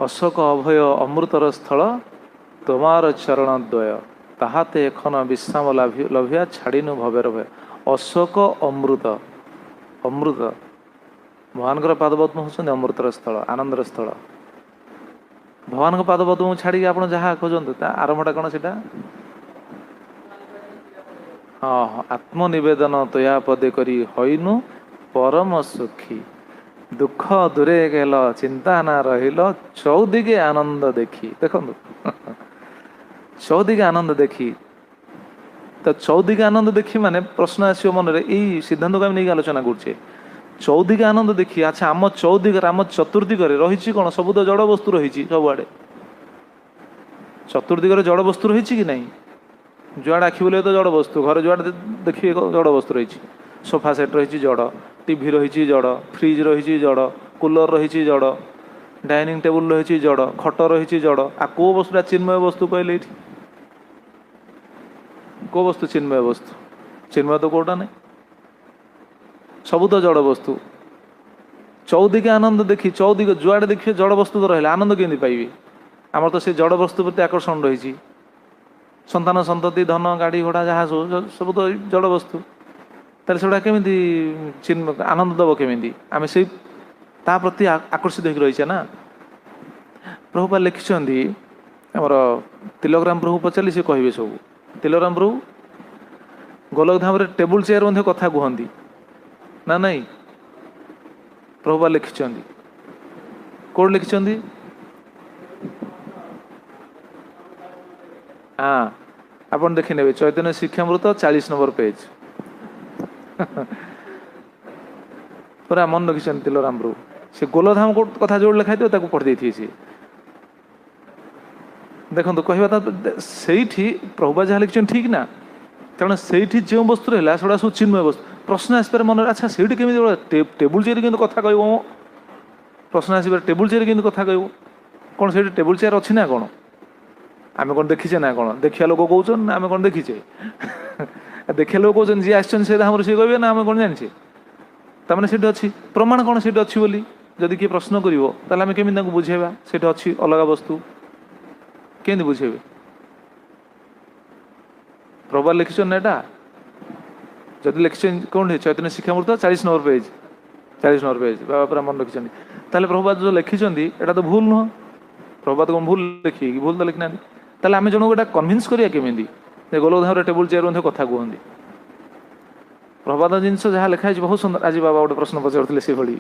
अशोक अभय अमृतर स्थल तुमार चरण द्वय ताहाते एखन विश्राम लभिया छाड़ीनु भवेर भय अशोक अमृत अमृत भगवान पादपद्म होचंदी अमृतर स्थल आनंदर स्थल भगवान पादपद्म छाड़ी आप जहाँ खोजत आरंभटा कौन से हाँ आत्मनिवेदन तया पदे करी हईनु परम सुखी दुख दूरे गेल चिंता ना रहिल चौदिगे आनंद देखी देखो चौदिगे आनंद देखी तो चौदिगे आनंद देखी माने प्रश्न आसो मन यही सिद्धांत को आम नहीं आलोचना करुचे चौदिगे आनंद देखी अच्छा आम चौदिगर आम चतुर्दिगर रही कौन सब तो जड़ वस्तु रही सबुआड़े चतुर्दिगर जड़ वस्तु रही कि नहीं जुआड़े आखि बोले तो जड़ वस्तु घर जुआड़े देखिए जड़ वस्तु रही सोफा सेट रही जड़ टीवी रही जड़ फ्रिज रही जड़ कूलर रही जड़ डाइनिंग टेबुल रही जड़ खट रही जड़ आ कौ वस्तुटा चिन्मय वस्तु कहले ये कौ वस्तु चिन्मय वस्तु चिन्मय तो कौटा नहीं सब तो जड़ वस्तु चौदिके आनंद देखी चौदिक जुआड़े देखिए जड़ वस्तु तो रहा आनंद केमती पाइबे आम तो से जड़ वस्तु प्रति आकर्षण रही संतान संतति धन गाड़ी घोड़ा जहाँ सब तो जड़ वस्तु ताले सेटा केमिति चिन्मय आनंद दब केमिति आम से प्रति आकर्षित हो रही ना प्रभुपा लिखिंट आमर तिलकराम प्रभु पचारे सी कहे सब तिलकराम प्रभु गोलकधाम टेबुल चेयर मध्य कथा कहती ना नहीं प्रभुपा लिखिंट कौन लिखिंट हाँ आपन देखी ने चैतन्य शिक्षामृत 40 नंबर पेज पूरा मन रखी तिलराम प्रभु से गोलधाम कथा जो लिखाई थे पढ़ी सी देखो कहवा से प्रभुपा जहाँ लिखिं ठीक ना कारण से जो वस्तु रहा से सब चिन्मय वस्तु प्रश्न आसपे मन अच्छा से टेबुल चेयर कि कथा कह प्रश्न आसपे टेबुल चेयर कि कथा कह कौन से टेबुल चेयर अच्छी ना कौन आम कौन देखीचे ना कौन देखिया लोक कौन ना आम कौन देखीचे देखिया लोक कौन जी आम से कहे ना आम कौन जाने तमें से अच्छी प्रमाण कौन से अच्छी बोली जदि किए प्रश्न करें आम केमी बुझेगा से अच्छी अलग वस्तु केमी बुझेबे प्रभुपा लिखिं ना एटा जदि लिखिं कौन चैतन्य शिक्षामृत 40 नंबर पेज 40 नंबर पेज बाबा पूरा मन रखिं ताले प्रभुपा जो लिखिं एटा तो भूल नुह प्रभुपा तो कौन भूल लिखी भूल तो लिखना ताले आम जनक एटा कन्भिन्स करिया केमिति गोलकधाम टेबुल चेयर मध्य कथा कहती प्रभात जिनस जहाँ लिखाई बहुत सुंदर आज बाबा गोटे प्रश्न पचारे से भाई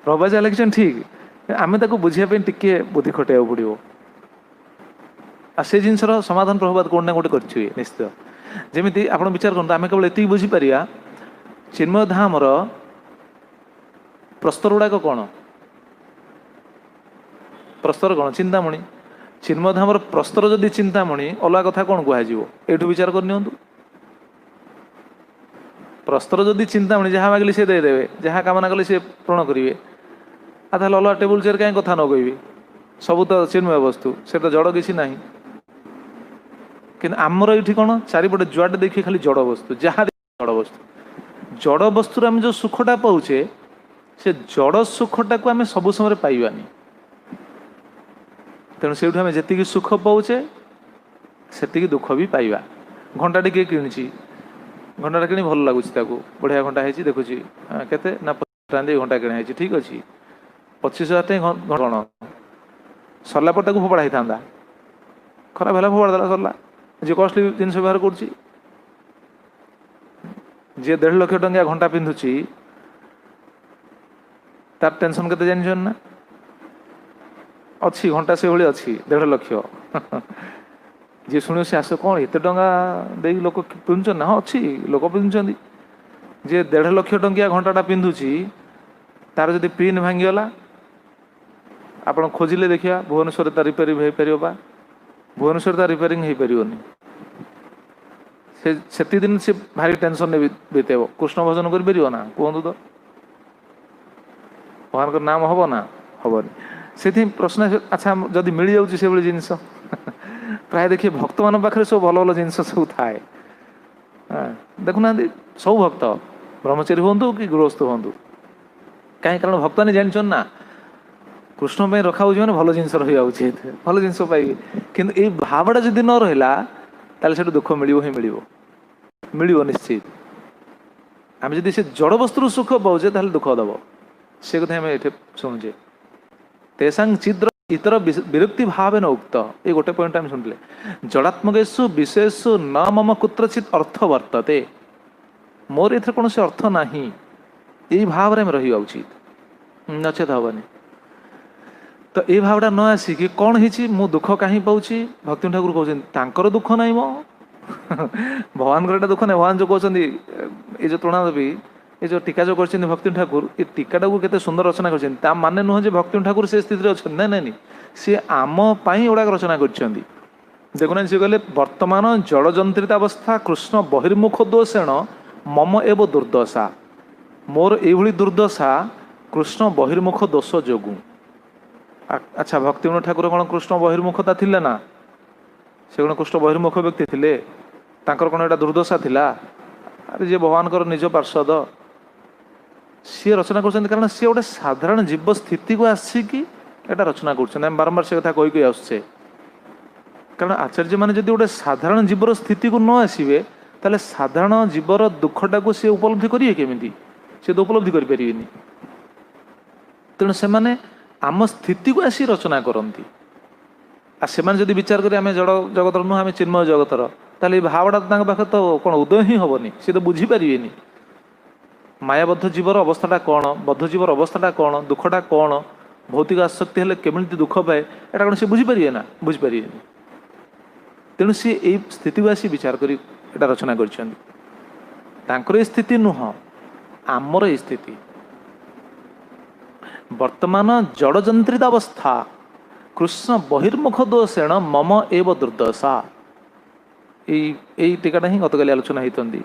प्रभा जहाँ लिखिं ठीक आम बुझापी टिके बुद्धि खटाइबा पड़ो आ से जिनसर समाधान प्रभात कौन ना गोटे कर निश्चित जमी आप विचार करते आम केवल ये बुझीपर चिन्मय धामर प्रस्तर गुड़ाक कौन प्रस्तर कौन चिंतामणि चिन्मय धामर प्रस्तर जदि चिंतामणि अलग कथा कौन कह एठू विचार करनी प्रस्तर जदि चिंतामणि जहाँ मागिले से देदेवे जहाँ कामना कले से पूर्ण करेंगे ताल अलग टेबुल चेयर कहीं कथा न कह सब तो चिन्मय वस्तु से तो जड़ किसी ना कि आमर ये कौन चारिपटे जुआटे देखिए खाली जड़ वस्तु जहाँ जड़ वस्तु जड़ वस्तु आम जो सुखटा पाचे से जड़ सुखटा को आम सब समय पाइबानी तेणु से जी सुख पाचे से दुख भी पाइबा घंटा किए कि घंटा कि भल लगुच बढ़िया घंटा है देखुची केते ना घंटा किଣା ठीक अच्छे 25,000 कौन सरला पर फोपड़ा होता खराब है फोपड़ा देला सरला जी कॉस्टली जिन व्यवहार कर 1.5 लाख टंकिया घंटा पिंधुची तार टेंशन केते जान ना अच्छी घंटा से भाई अच्छी 1.5 लाख जी शुणी से आस कौन एत टाँगा दे लोक पिंधुन ना हाँ अच्छी लोक पिंधुं जी 1.5 लाख टंकिया घंटाटा पिंधुची तार जदि पिन भांगीगला आप खोजिले देखिए भुवनेश्वर तार रिपेयर हो पार भुवनेश्वर ता रिपेयरिंग हो पारनी से दिन से भारी टेंशन बीतेब कृष्ण भजन कर ना कहतु तो भगवान नाम हम ना हेनी से प्रश्न अच्छा जदि मिल जाऊँ से भाई जिनस प्राय देखिए भक्त मान पाखे सब भल भल जिनस सब थाए देखुना सब भक्त ब्रह्मचारी हूँ कि गृहस्थ हूँ कहीं कारण भक्त मैंने जानछन ना कृष्ण में रखा हो भल जिन रही भल जिन पाइबे कि भावटा जदि न रहा ताले से दुख मिल ही मिल निश्चित आम जदि से जड़ वस्तु सुख पाचे ताले दुख दब से कथा आम ये शुणुचे तेसांग चिद्र इतर विरक्ति भाव न उक्त ये गोटे पॉइंट आम शुणिले जड़ात्मकेशु विशेषु न मम कुत्रचित अर्थ वर्तते मोर एथर कौन से अर्थ ना यही भाव रही उचित नचेत हेनी तो ये भावटा न आसिक कौन है मु दुख कहीं पाऊँ भक्ति ठाकुर कहते दुख ना मो भगवान दुख ना भगवान जो कहते ये जो तृणादेवी ये जो टीका जो कर भक्ति ठाकुर ये टीकाटा को केते सुंदर रचना कर माने नुह भक्ति ठाकुर से स्थित अच्छा ना ना सी आम गुड़ाक रचना कर देखुना सी कहले वर्तमान जड़जंत्रित अवस्था कृष्ण बहिर्मुख दोषेण मम एव दुर्दशा मोर ये दुर्दशा कृष्ण बहिर्मुख दोष जोगु अच्छा भक्ति ठाकुर कौन कृष्ण बहिर्मुखता थिले ना से कौन कृष्ण बहिर्मुख व्यक्ति थिले तांकर कौन एटा दुर्दशा थिला अरे जे भगवान कर निज पार्षद सी रचना कर कारण सी गोटे साधारण जीव स्थिति को आसिकी एटा रचना कर बारंबार से कथा कही आसुचे कारण आचार्य मैंने जब गोटे साधारण जीवर स्थिति को न आसवे ताले साधारण जीवर दुखटा को सी उपलब्धि करेंगे केमी सी तो उपलब्धि करें तेणु से माने आम स्थिति को आसी रचना करती से जब विचार करें आम जड़ जगतर नुह आम चिन्मय जगतर ताले भावटा पाखे तो कौन उदय ही हेनी सी तो बुझीपारे मायाबद्ध जीवर अवस्थाटा कौन बद्ध जीवर अवस्थाटा कौन दुखटा कौन भौतिक आसक्ति हेल्ले केमी दुख पाए एटा कौन सी बुझीपारे ना बुझीपारे तेणु सी यही स्थिति को आसी विचार कर रचना कर स्थिति नुह आमर ये स्थिति वर्तमान जड़जंत्रित अवस्था कृष्ण बहिर्मुख दोषेण मम एव दुर्दशा यही टीकाटा ही गतकाली आलोचना होती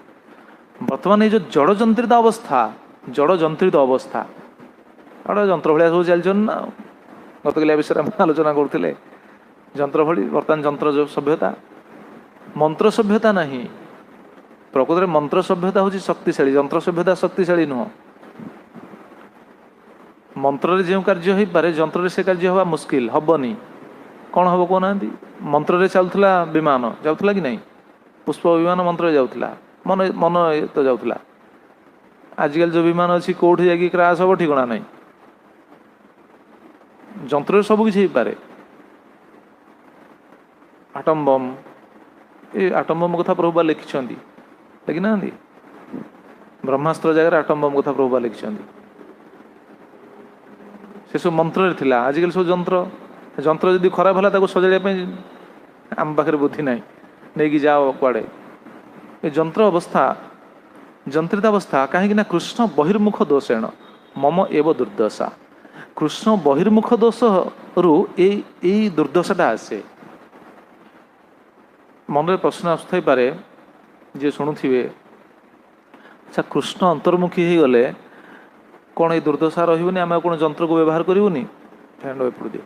वर्तमान ये जो जड़जंत्रित अवस्था जड़जंत्रित अवस्था गोटे जंत्र भाया सब चलछन ना गतकाली विषय में आलोचना करते जंत्र भली बर्तमान जंत्र जो सभ्यता मंत्र सभ्यता नहीं प्रकृत में मंत्र सभ्यता हूँ शक्तिशाली जंत्र सभ्यता शक्तिशाली नुह मंत्र जो कार्य हो पारे जंत्र से कार्य हवा मुस्किल हेनी कौन हम कहना मंत्र चलूला विमान जाऊला कि नहीं पुष्प विमान मंत्र जाऊला मन मन तो जाऊला आजिकल जो विमान अच्छी कौटी जाकि क्रैश हम ठिकना नहीं जंत्र सब किसी हो पारे आटम बम ये आटम बम कथा प्रभुबा लिखिं लिखि ना ब्रह्मास्त्र जगह आटम बम कथा प्रभुबा लिखिं से सब मंत्र थिला आजिकल सब जंत्र जंत्र जदि खराब है सजाड़ा आम पाखे बुद्धि ना नहीं कि जाओ कुआड़े ये जंत्र अवस्था जंत्रित अवस्था कहीं कृष्ण बहिर्मुख दोषेण मम एव दुर्दशा कृष्ण बहिर्मुख दोष रु दुर्दशाटा आसे मन में प्रश्न आसुथाई पारे जे शुणुवे अच्छा कृष्ण अंतर्मुखी हो गले कौन ये दुर्दशा रही आम कौन जंत्र को व्यवहार करूनी फैंड एपड़ दिए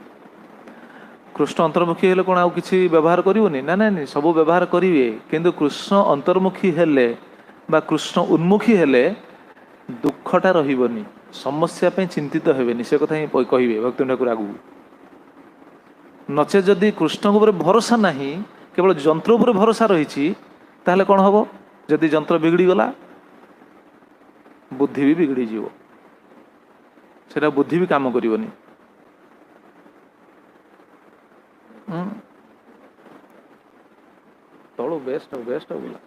कृष्ण अंतर्मुखी हेले कौन आउ किसी व्यवहार करूनी ना ना सब व्यवहार करेंगे किंतु कृष्ण अंतर्मुखी हेले बा कृष्ण उन्मुखी हेले दुखटा रही समस्या पे चिंतित हेबेनी से कथा ही कहे भक्ति ठाकुर आगु नचे जदि कृष्ण ऊपर भरोसा नहीं केवल जंत्र उपर भरोसा रही ताहले कौन हम जदि जंत्र बिगड़ी गला बुद्धि भी बिगड़ी जीव सेटा बुद्धि भी काम करिवनी तळो बेस्ट बेस्ट बोला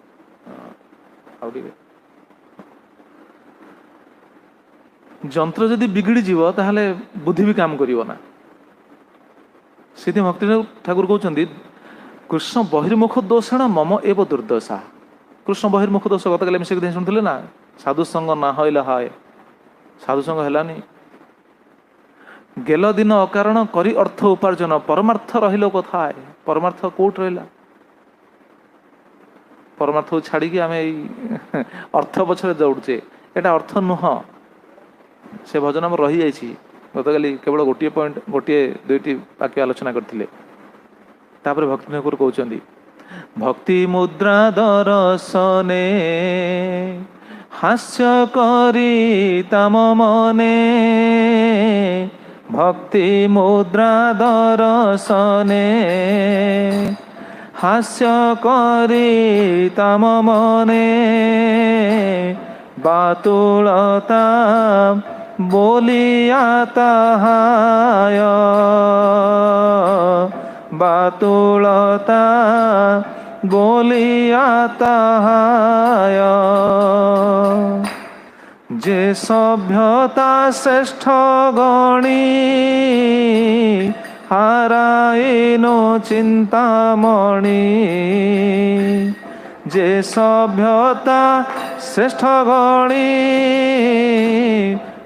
जंत्र जदि बिगड़ी जीव ताहले बुद्धि भी काम करिव ना से भक्ति ठाकुर कहते कृष्ण बहिर्मुख दोषेण मम एव दुर्दशा कृष्ण बहिर्मुख दोष गतकाली से शुणुले ना साधु संग ना हईला हाय साधु संग हेलानी गेल दिन अकारण करी अर्थ उपार्जन परमार्थ रहिलो कथाए परमार्थ कोट रहिला परमार्थ को छाड़ी आम अर्थ पछरे दौड़चे एटा अर्थ नुह से भजन आम रही जाइए गत काली केवल गोटे पॉइंट गोटे दुईटी वाक्य आलोचना करते भक्ति ठाकुर कहते भक्ति मुद्रा दर्शने हास्य करी तम मने भक्ति मुद्रा दर्शने हास्य करी तम मने बातुलता बोलिया ताहाय बातुलता बोलिया ताहाय जे सभ्यता श्रेष्ठ गणी हाराइनो चिंतामणि जे सभ्यता श्रेष्ठ गणी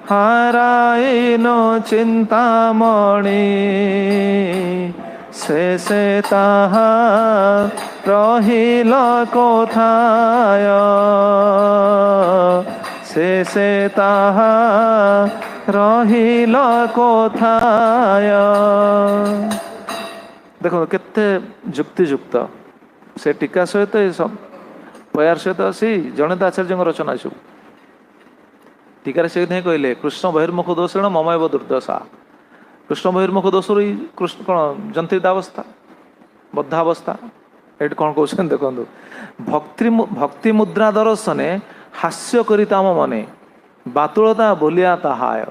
हाराइनो चिंतामणि से ताहा रहिल कोथाय से ताहा रहिल कोथाय देखो केते जुक्तियुक्त से टीका सहित सब पयार सहित आसी जनित आचार्य रचना सब टीकार से कहले कृष्ण बहिर्मुख दोषेण ममैव दुर्दशा कृष्ण बहिर्मुख दोष कृष्ण कौन जंत्रितावस्था बद्धावस्था ये कौन कौन देखो भक्ति मुद्रा दर्शने हास्य करिताम मने बातुलता बोलिया ताहाय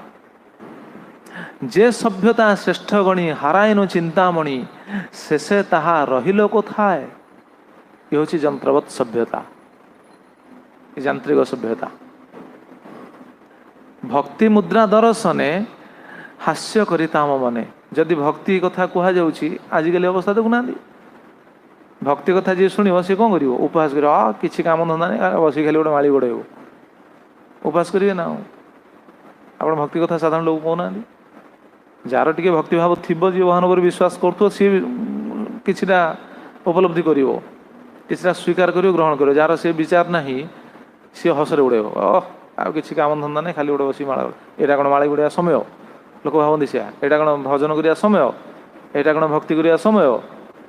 जे सभ्यता श्रेष्ठ गणी हारायनु चिंतामणि शेषे ताहा रहिलो कोथाय ये हूँ जंत्रवत सभ्यता यांत्रिक सभ्यता भक्ति मुद्रा दर्शने हास्य करिताम मने जदि भक्ति कथा कह जाऊँगी आजिकल अवस्था देखुना भक्ति कथा जी शुणव सी कौन कर उपहास कर किसी काम धंदा नहीं बस खाली गोटे माड़ी गोड़े उपहास करेंगे ना आप भक्ति कथा साधारण लोग कहना जार टे भक्ति भाव थी जी भगवान पर विश्वास कर सी किछिटा उपलब्धि कर किछिटा स्वीकार कर ग्रहण कर जार से विचार ना सी हसरे उड़े आ किसी काम धंदा नहीं खाली गोटे बस माला यहाँ कौन माड़ी गुड़ा समय लोक भावती से यहाँ कौन भजन करिया समय यहाँ कौन भक्ति करिया समय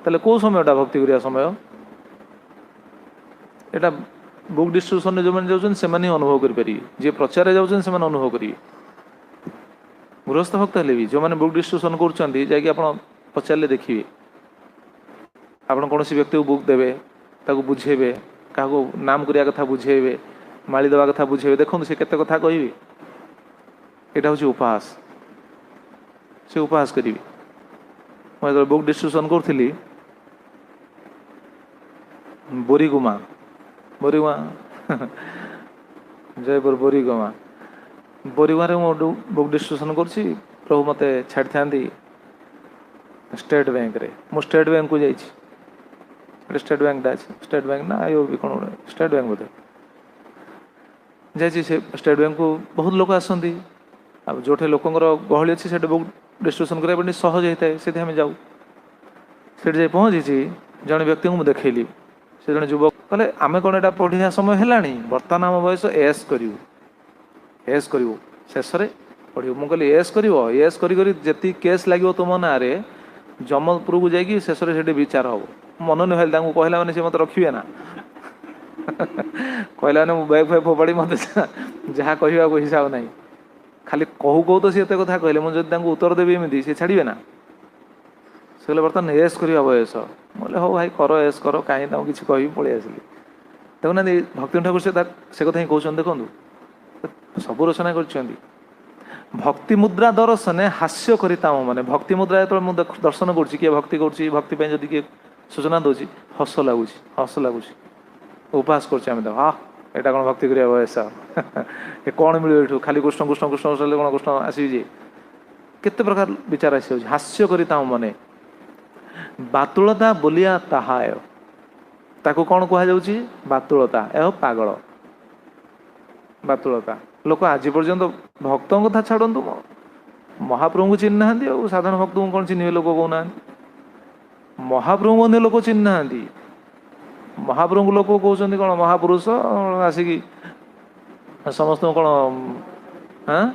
ताले कौ समयटा भक्ति करिया समय यहाँ बुक डिस्ट्रीब्यूशन जो मैंने जाऊँ से अनुभव करेंगे जी प्रचार जाऊँ से अनुभव करेंगे गृहस्थ भक्त हेले भी जो मैंने बुक डिस्ट्रीब्यूशन कर पचारे देखिए आप कौन व्यक्ति को बुक देवे ताको बुझेबे क्या नाम करिया कथा बुझेबे माली देवा कथा बुझेबे देखो से केते कथा कहिबे यहाँ हूँ उपहास से उपहास करी मुझे बुक डिस्ट्रीब्यूशन करी बोरीगुमा जयपुर बोरीगुमा बोरीगुमा मु बुक डिस्ट्रीब्यूशन कर प्रभु मत छाड़ी था स्टेट बैंक रे मु स्टेट बैंक को जाइए स्टेट बैंक स्टेट बैंक ना आयो भी कौन स्टेट बैंक बोधे जाइए से स्टेट बैंक को बहुत लोग आसती अब जो लोकंर गहली अच्छी से बुक डिस्ट्रीब्यूशन करने सहज होता है से आम जाऊ से जाए पहुँची जड़े व्यक्ति को मुझे देखली से जड़े युवक कहले आम कौन यहाँ पढ़िया समय है बर्तमान आम बयस एस करूँ शेष पढ़ू मुझे एस कर जी केस लगे तुम ना जमपुर को जाकि शेष विचार हम मन नुहल कहला मैंने सी मत रखिए ना कहला मैंने बैग फैग फोपाड़ी मत जहाँ कहवा हिसाब ना खाली कहू कहू तो सी एत कथा कहले मुझे उत्तर देवी एमती सी छाड़े ना से कहले बर्तमान एस करवा बयस बोले हो भाई कर एस कर कहीं किसी कह पलि आसली देखुना भक्ति ठाकुर से कथा ही कहते देखो सब रचना कर भक्ति मुद्रा दर्शने हास्य करिता मैंने भक्ति मुद्रा जो मुझे दर्शन करुँच किए भक्ति करुँच भक्ति जदि किए सूचना दूसरी हस लगुच उपहास कर हाँ यहाँ कौन भक्ति करिया बयस ये कौन मिले ये खाली कृष्ण कृष्ण कृष्ण कौन कृष्ण आसवे केते प्रकार विचार आसी हास्य करिता मैंने बातुलता बोलिया ताहाय ताको कौन कहुच्छी बातुलता एह पागल बातुलता लोक आज पर्यंत भक्त कथा छाड़ू महाप्रभु को चिन्ह ना साधारण भक्त को कौन चिन्ह लोक कहना महाप्रभु मध्य लोक चिन्ह ना महाप्रभु को लोक कहते कौन महापुरुष आसिकी समस्त कौन हाँ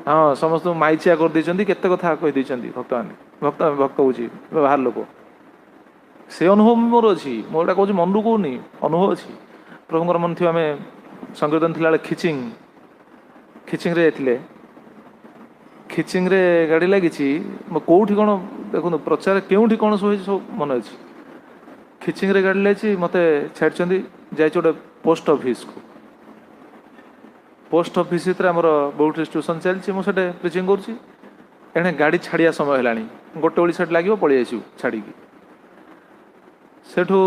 हाँ समस्त माइचिया कर देते केते कथा कही भक्त मैंने भक्त भक्त हूँ बाहर लोक से अनुभव मोर अच्छी मोटा कहूँ मन रू कहूनी अनुभव अच्छी प्रभुଙ୍କର मन थी आम संकीर्तन थिला खिचिंग रे जाइए खिचिंग रे गाड़ी लगी कौटी कौन देखो प्रचार केउठी कौन सब मन अच्छी खिचिंग रे गाड़ी लगी मत छाड़ी जाए गोटे पोस्ट ऑफिस को पोस्ट ऑफिस भितर आमर बहुत ट्यूशन चलती मुझे प्रिचिंग करें गाड़ी छाड़िया समय है गोटे बड़ी सेठ लगे पलि आसू छाड़ी सेठू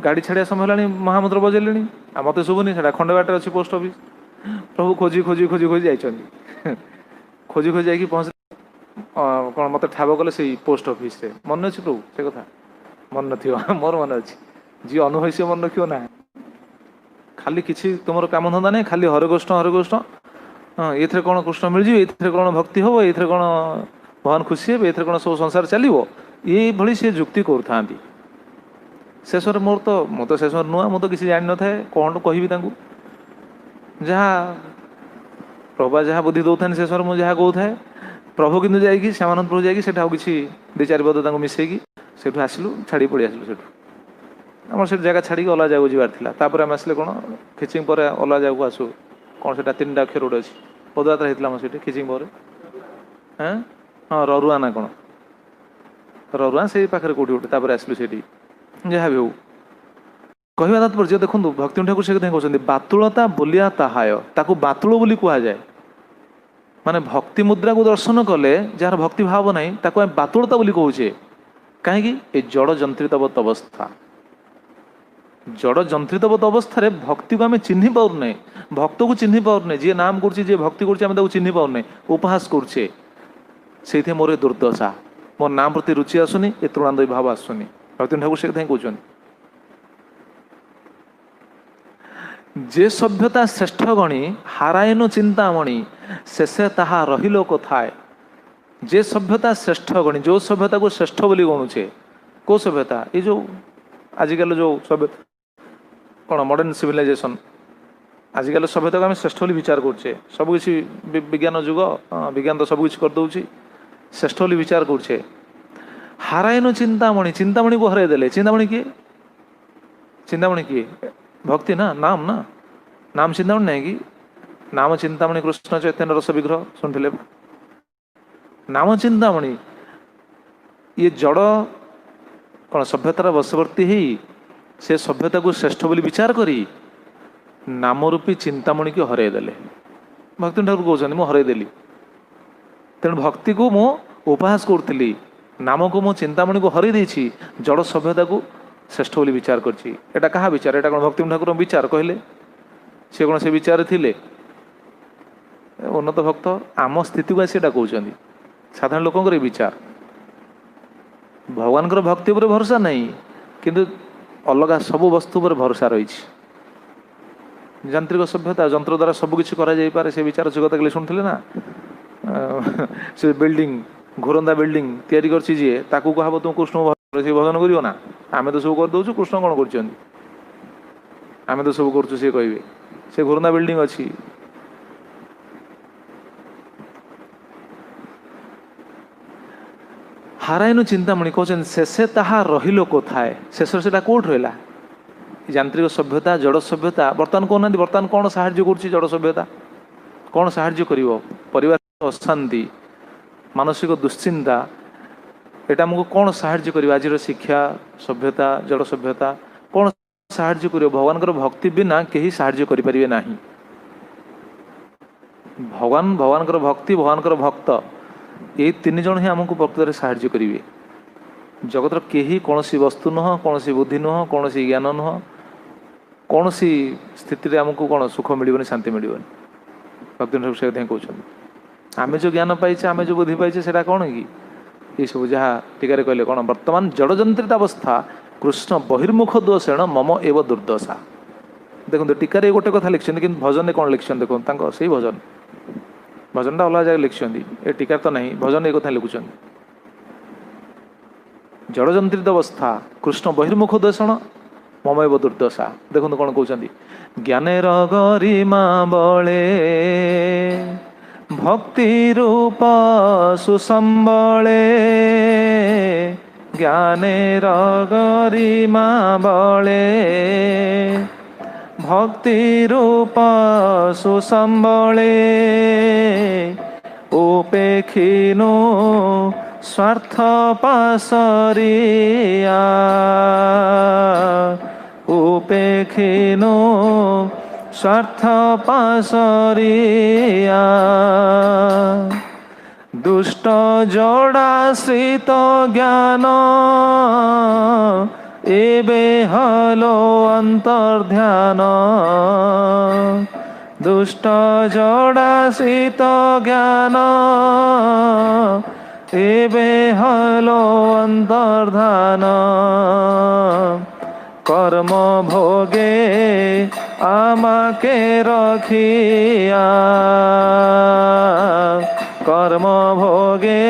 गाड़ी छाड़िया समय है महामंत्र बजेले मत शुभुनी से खंडे बाटे अच्छी पोस्ट ऑफिस प्रभु खोजी खोजी खोजी खोजी जाइए खोजी खोजी जाकि पहुँच कौन मत ठाब कले से पोस्ट ऑफिस रे मन अच्छी प्रभु से कथा मन न मोर मन अच्छी जी अनुभव सी मन रखियो ना खाली किसी तुम काम धंदा नहीं खाली हरे कृष्ण हाँ ये कौन कृष्ण मिल जाए ये कौन भक्ति हम ये कौन भगवान खुशी हे ये कौन सब संसार चलो ये भली सी जुक्ति कर शेष मोर तो मुझे शेष नुआ मुझे किसी जान न था कौन कहबी जहाँ प्रभु जहाँ बुद्धि दौथा शेष मुझे जहाँ कहूए प्रभु कितु जाकि श्यामानंद प्रभु जाकि किसी दु चार पद मिसेकी से आसलु छाड़ी पड़ी आसलु से आम से जगह छाड़ी अलग जगह जीवार तापर आम आसले कौन खिचिंग पर अलग जगह आसू कौन से 3टा अक्षर गोटे अच्छी पदयात्रा होता आम से खिचिंग पर हाँ हाँ ररुआ ना कौन ररुआ से पाखे कौटी गोटे आसलु से जहाँ भी हो कहवा तात्पर्य देखो भक्ति ठाकुर से कहते बातुलता बोलिया ताहाय ताकू बातुल बोली कह जाए माने भक्ति मुद्रा को दर्शन कले जार भक्ति भाव ना ताकू आम बातुलता बोली कहूचे कहीं जड़ जंत्रितवत अवस्था जड़ जंत्रितवत अवस्था भक्ति को आम चिन्ह पारना भक्त को चिन्ह पारना जी नाम कर भक्ति कर चिन्ह पारना उपहास करे से मोर दुर्दशा मोर नाम प्रति रुचि आसुनी ए तृणादयी भाव आसुनी भक्ति ठाकुर से कहते जे सभ्यता श्रेष्ठ गणी हारायन चिंतामणि शेषे ताहा रहिलो कथाए जे सभ्यता श्रेष्ठ गणी जो सभ्यता को श्रेष्ठ बोली गणुचे को सभ्यता ये जो आजिकल जो सभ्य कौन मॉडर्न सिविलाइजेशन आजिकल सभ्यता को आम श्रेष्ठ बोली विचार करछे सबकिछि विज्ञान जुग विज्ञान तो सबकिछि कर दउछि श्रेष्ठ बोली विचार करछे हारायन चिंतामणि चिंतामणि को हराई देले चिंतामणि किए भक्ति ना नाम चिंतामणि नहीं कि नाम चिंतामणि कृष्ण चैतन्य रस विग्रह शुणुले नाम चिंतामणि ये जड़ कौन सभ्यतार वशवर्ती ही से सभ्यता को श्रेष्ठ बोली विचार करी नाम रूपी चिंतामणि को हराई देले भक्ति ठाकुर कहते मुझे हराईदेली तेणु भक्ति को मु उपहास करी नाम को मु चिंतामणि को हराई देछि जड़ सभ्यता को श्रेष्ठ बोली विचार करछि एटा कहा विचार एटा कौन भक्ति ठाकुर विचार कहले से कौन से विचार थिले उन्नत भक्त आम स्थिति को आसी कहते साधारण लोकंकर विचार भगवान भक्ति पर भरोसा नहीं किंतु अलग सब वस्तु पर भरोसा रही यांत्रिक सभ्यता जंत्र द्वारा सबकिछि करा जाई पारे से विचार जगत गले शुणुले ना से बिल्डिंग घोरंदा बिल्डिंग तैयारी करछि जे ताकू कहब तुम कृष्ण से भजन करियो ना आमे तो सब कर दउछु कृष्ण कोन करछन्ती आमे तो सब करछु से कहबे से घोरंदा बिल्डिंग अछि हारायनु चिंतामणि कहते शेषे ताहा रहिलो कथाए शेष से कौट रहा यांत्रिक सभ्यता जड़ सभ्यता बर्तमान कहना बर्तमान कौन साहाय्य कर जड़ सभ्यता कौन साहाय्य कर परिवार अशांति मानसिक दुश्चिंता एटा आमको कौन साहाय्य कर आज शिक्षा सभ्यता जड़ सभ्यता कौन साहाय्य कर भगवान भक्ति बिना कहीं साहाय्य करें ना भगवान भक्ति भगवान भक्त ये 3 जन ही आमको प्रकृत साहाय्य करेंगे जगतर कहीं कौन वस्तु नुह कौन बुद्धि नुह कौन ज्ञान नुह कौन स्थिति आमको कौन सुख मिलनी शांति मिलनी भक्ति से कहते आम जो ज्ञान पाइचे आम जो बुद्धि पाइचे से कौन कि ये सब जहाँ टीकार कहले कौन वर्तमान जड़जंत्रित अवस्था कृष्ण बहिर्मुख दोषेण मम एव दुर्दशा देखो टीकार गोटे कथा लिखिं कि भजन कौन लिखिं देखो से भजन भजनटा अलग जगह लिखिं ए टीका तो नहीं भजन एक कथा लिखुं जड़जंत्रित अवस्था कृष्ण बहिर्मुख दर्शन ममैव दुर्दशा देखो कौन कहते ज्ञानेर गरिमा बले भक्ति रूप सुसंबले ज्ञानेर गरिमा बले भक्ति रूप सुसंबले उपेक्षिनो स्वार्थ पासरिया उपेक्षिनो स्वार्थ पासरिया दुष्ट जोड़ाश्रित ज्ञान एबे हलो अंतर्ध्यान दुष्ट जोड़ाश्रित ज्ञान एबे हलो अंतर्धान कर्म भोगे आमाके रखिया कर्म भोगे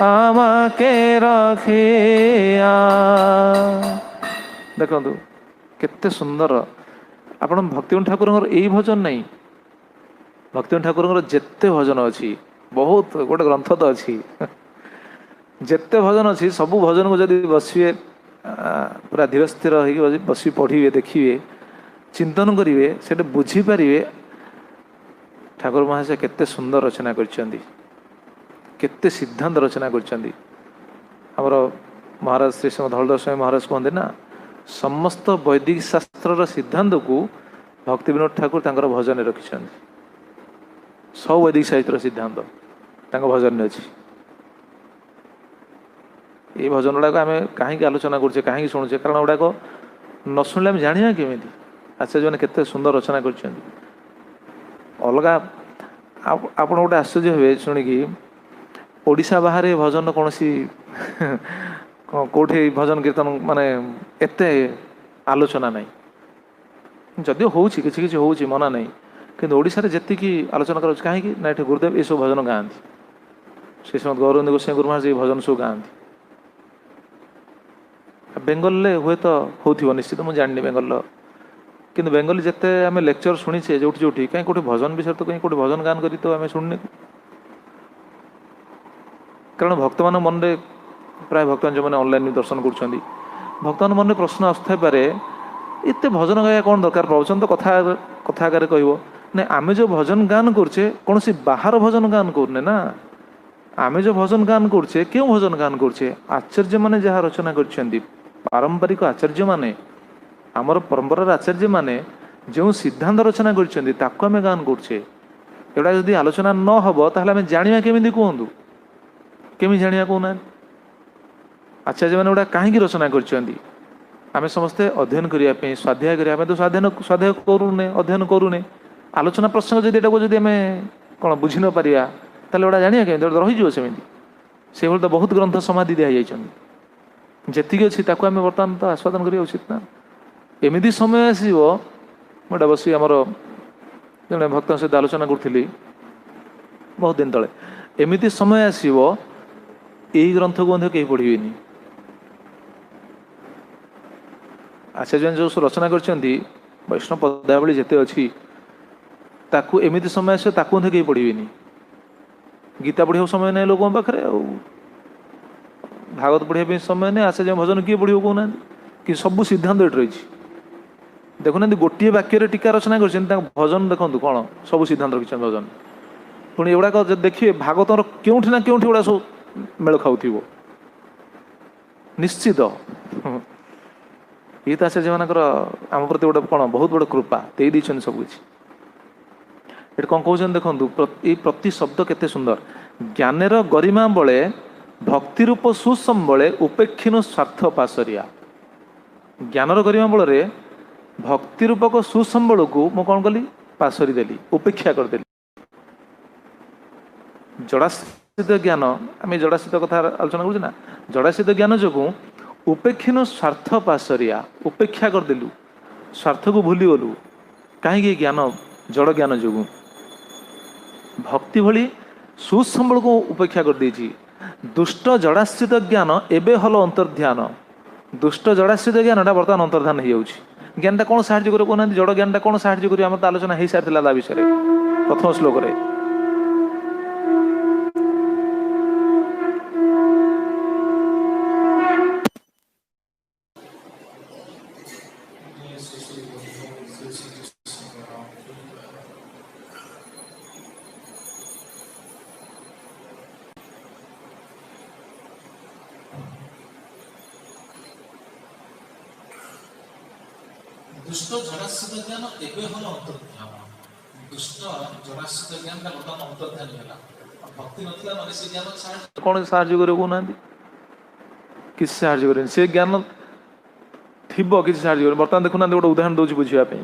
आमाके रखिया देखु केते सुंदर आपण भक्ति ठाकुर यही भजन नहीं भक्ति ठाकुर जेते भजन अच्छी बहुत गोटे ग्रंथ तो अच्छी जेते भजन अच्छी सबू भजन को जब बसवे पूरा धीर स्थिर हो बस पढ़े देखिए चिंतन करेंगे से बुझीपारे ठाकुर महाशय केते सुंदर रचना करते सिद्धांत रचना कर महाराज श्री श्री धवलदास स्वामी महाराज कहते ना समस्त वैदिक शास्त्र सिद्धांत को भक्ति विनोद ठाकुर तांकर भजन रखिछन सब वैदिक साहित्य सिद्धांत भजन अच्छी ये भजन गुड़ाक आम कहीं आलोचना करें कहीं शुणुचे कारण गुड़ाक न शुणिले आम जाना केमी आचार्य मैंने केते सुंदर रचना कर अलग आप गोटे आश्चर्य हे शुणिकी ओडिशा बाहर भजन कौन सी कौटे भजन कीर्तन माने एते आलोचना नहीं जदिव होची किछि किछि होची मना नहीं किंतु ओडिशा रे जेतिकी आलोचना कर कहीं ना ये गुरुदेव ये सब भजन गाँति श्री श्रीमद गौरवंद गोस्वामी गुरु महाराज ये भजन सब गाँति बेंगल हुए तो हो निश्चित मुझे जानी बेंगल किंतु बेंगली जिते आम लेक्चर शुणीचे जो जो कहीं कौटे भजन विषय तो कहीं कौटे भजन गान करी तो आम शुणने कारण भक्त मान मन में प्राय भक्त जो मैंने ऑनलाइन दर्शन कर भक्त मन में प्रश्न आसुपे एत भजन गाया कौन दरकार प्रवचन तो कथा कथा आकार कह ना आम जो भजन गान करचे कौन सी बाहर भजन गान करने ना आम जो भजन गान करचे क्यों भजन गान करचे आचार्य माने जहाँ रचना कर पारंपरिक आचार्य माने आमर परंपरार आचार्य माने जो सिद्धांत रचना कर गान करचे एटा जदि आलोचना न हम ताहले आम जानिया केमिति कहतु केमी जानिया कहना आचार्य मैंने गुड़ा कहीं रचना कर आम समस्ते अध्ययन करने स्वाध्याय करें तो स्वाध्याय करूने अध्ययन करूने आलोचना प्रसंग जब एटा को जब आम कौन बुझी न पारिया ताहले गुड़ा जानिया केमिति रहीज सेमती से भाई तो बहुत ग्रंथ समाधि दी जी अच्छी आम बर्तमान तो आस्वादन करिया उचित ना एमती समय आसो मोटा बस आमर जड़े भक्त सहित आलोचना करी बहुत दिन तले एमती समय आसो यही ग्रंथ को कहीं पढ़िबेनी आचार्य जो रचना कर वैष्णव पदावली जिते अच्छी ताकू एमती समय आसो ताकू कहीं पढ़िबेनी गीता पढ़िया समय नहीं लोगों पाखे भागवत पढ़िया समय नहीं आचार्य भजन किए पढ़ो कहना कि सब सिद्धांत ये रही देखुना गोटे वाक्य टीका रचना कर भजन देखो कौन सब सिद्धांत रखी भजन पुणी एगुड़ाक देखिए भागवतर क्योंठि ना क्योंठि गुड़ा सब मेल खाऊ निश्चित ये तो आचार्य मानकर आम प्रति गोटे कौन बहुत बड़ कृपा दे सब किसी ये कौन कहते देखो ये प्रति शब्द केते सुंदर ज्ञानेर गरिमा बले भक्ति रूप सुसंबले उपेक्षिन स्वार्थ पासरिया ज्ञानर गरिमा बल भक्ति रूपक सुसंबल को मु कौन कली पासरी देली उपेक्षा करदेली जड़ाश्रित ज्ञान आम जड़ाश्रित कथा आलोचना करूँ ना जड़ाश्रित ज्ञान जो उपेक्षिन स्वार्थ पासरिया उपेक्षा करदेलु स्वार्थ को भूली गलु कहीं ज्ञान जड़ ज्ञान जो भक्ति भली सुसंबल को उपेक्षा कर देछि। दुष्ट जड़ाश्रित ज्ञान एबे हल अंतर्ध्यान। दुष्ट जड़ाश्रित ज्ञानटा बर्तमान अंतर्ध्यान हो जाଉଛି। ज्ञानटा कौन साहाଯ୍य करे कहना जड़ ज्ञानटा कौन साहाଯ୍य करे? आम तो आलोचना हो सारी ता विषय प्रथम श्लोक रे। दुष्ट जड़ाश्रित ज्ञान एबे हल अंतर्ध्यान। दुष्ट जड़ाश्रित ज्ञान का बर्तमान अंतर्ध्यान होला। भक्ति नथिला माने से ज्ञान साहाଯ୍य कौन साहाଯ୍य करे कहना किसी साहाଯ୍य करे से ज्ञान थिबो किसी साहाଯ୍य करे। बर्तमान देखुना गोटे उदाहरण दउछि बुझिया पे।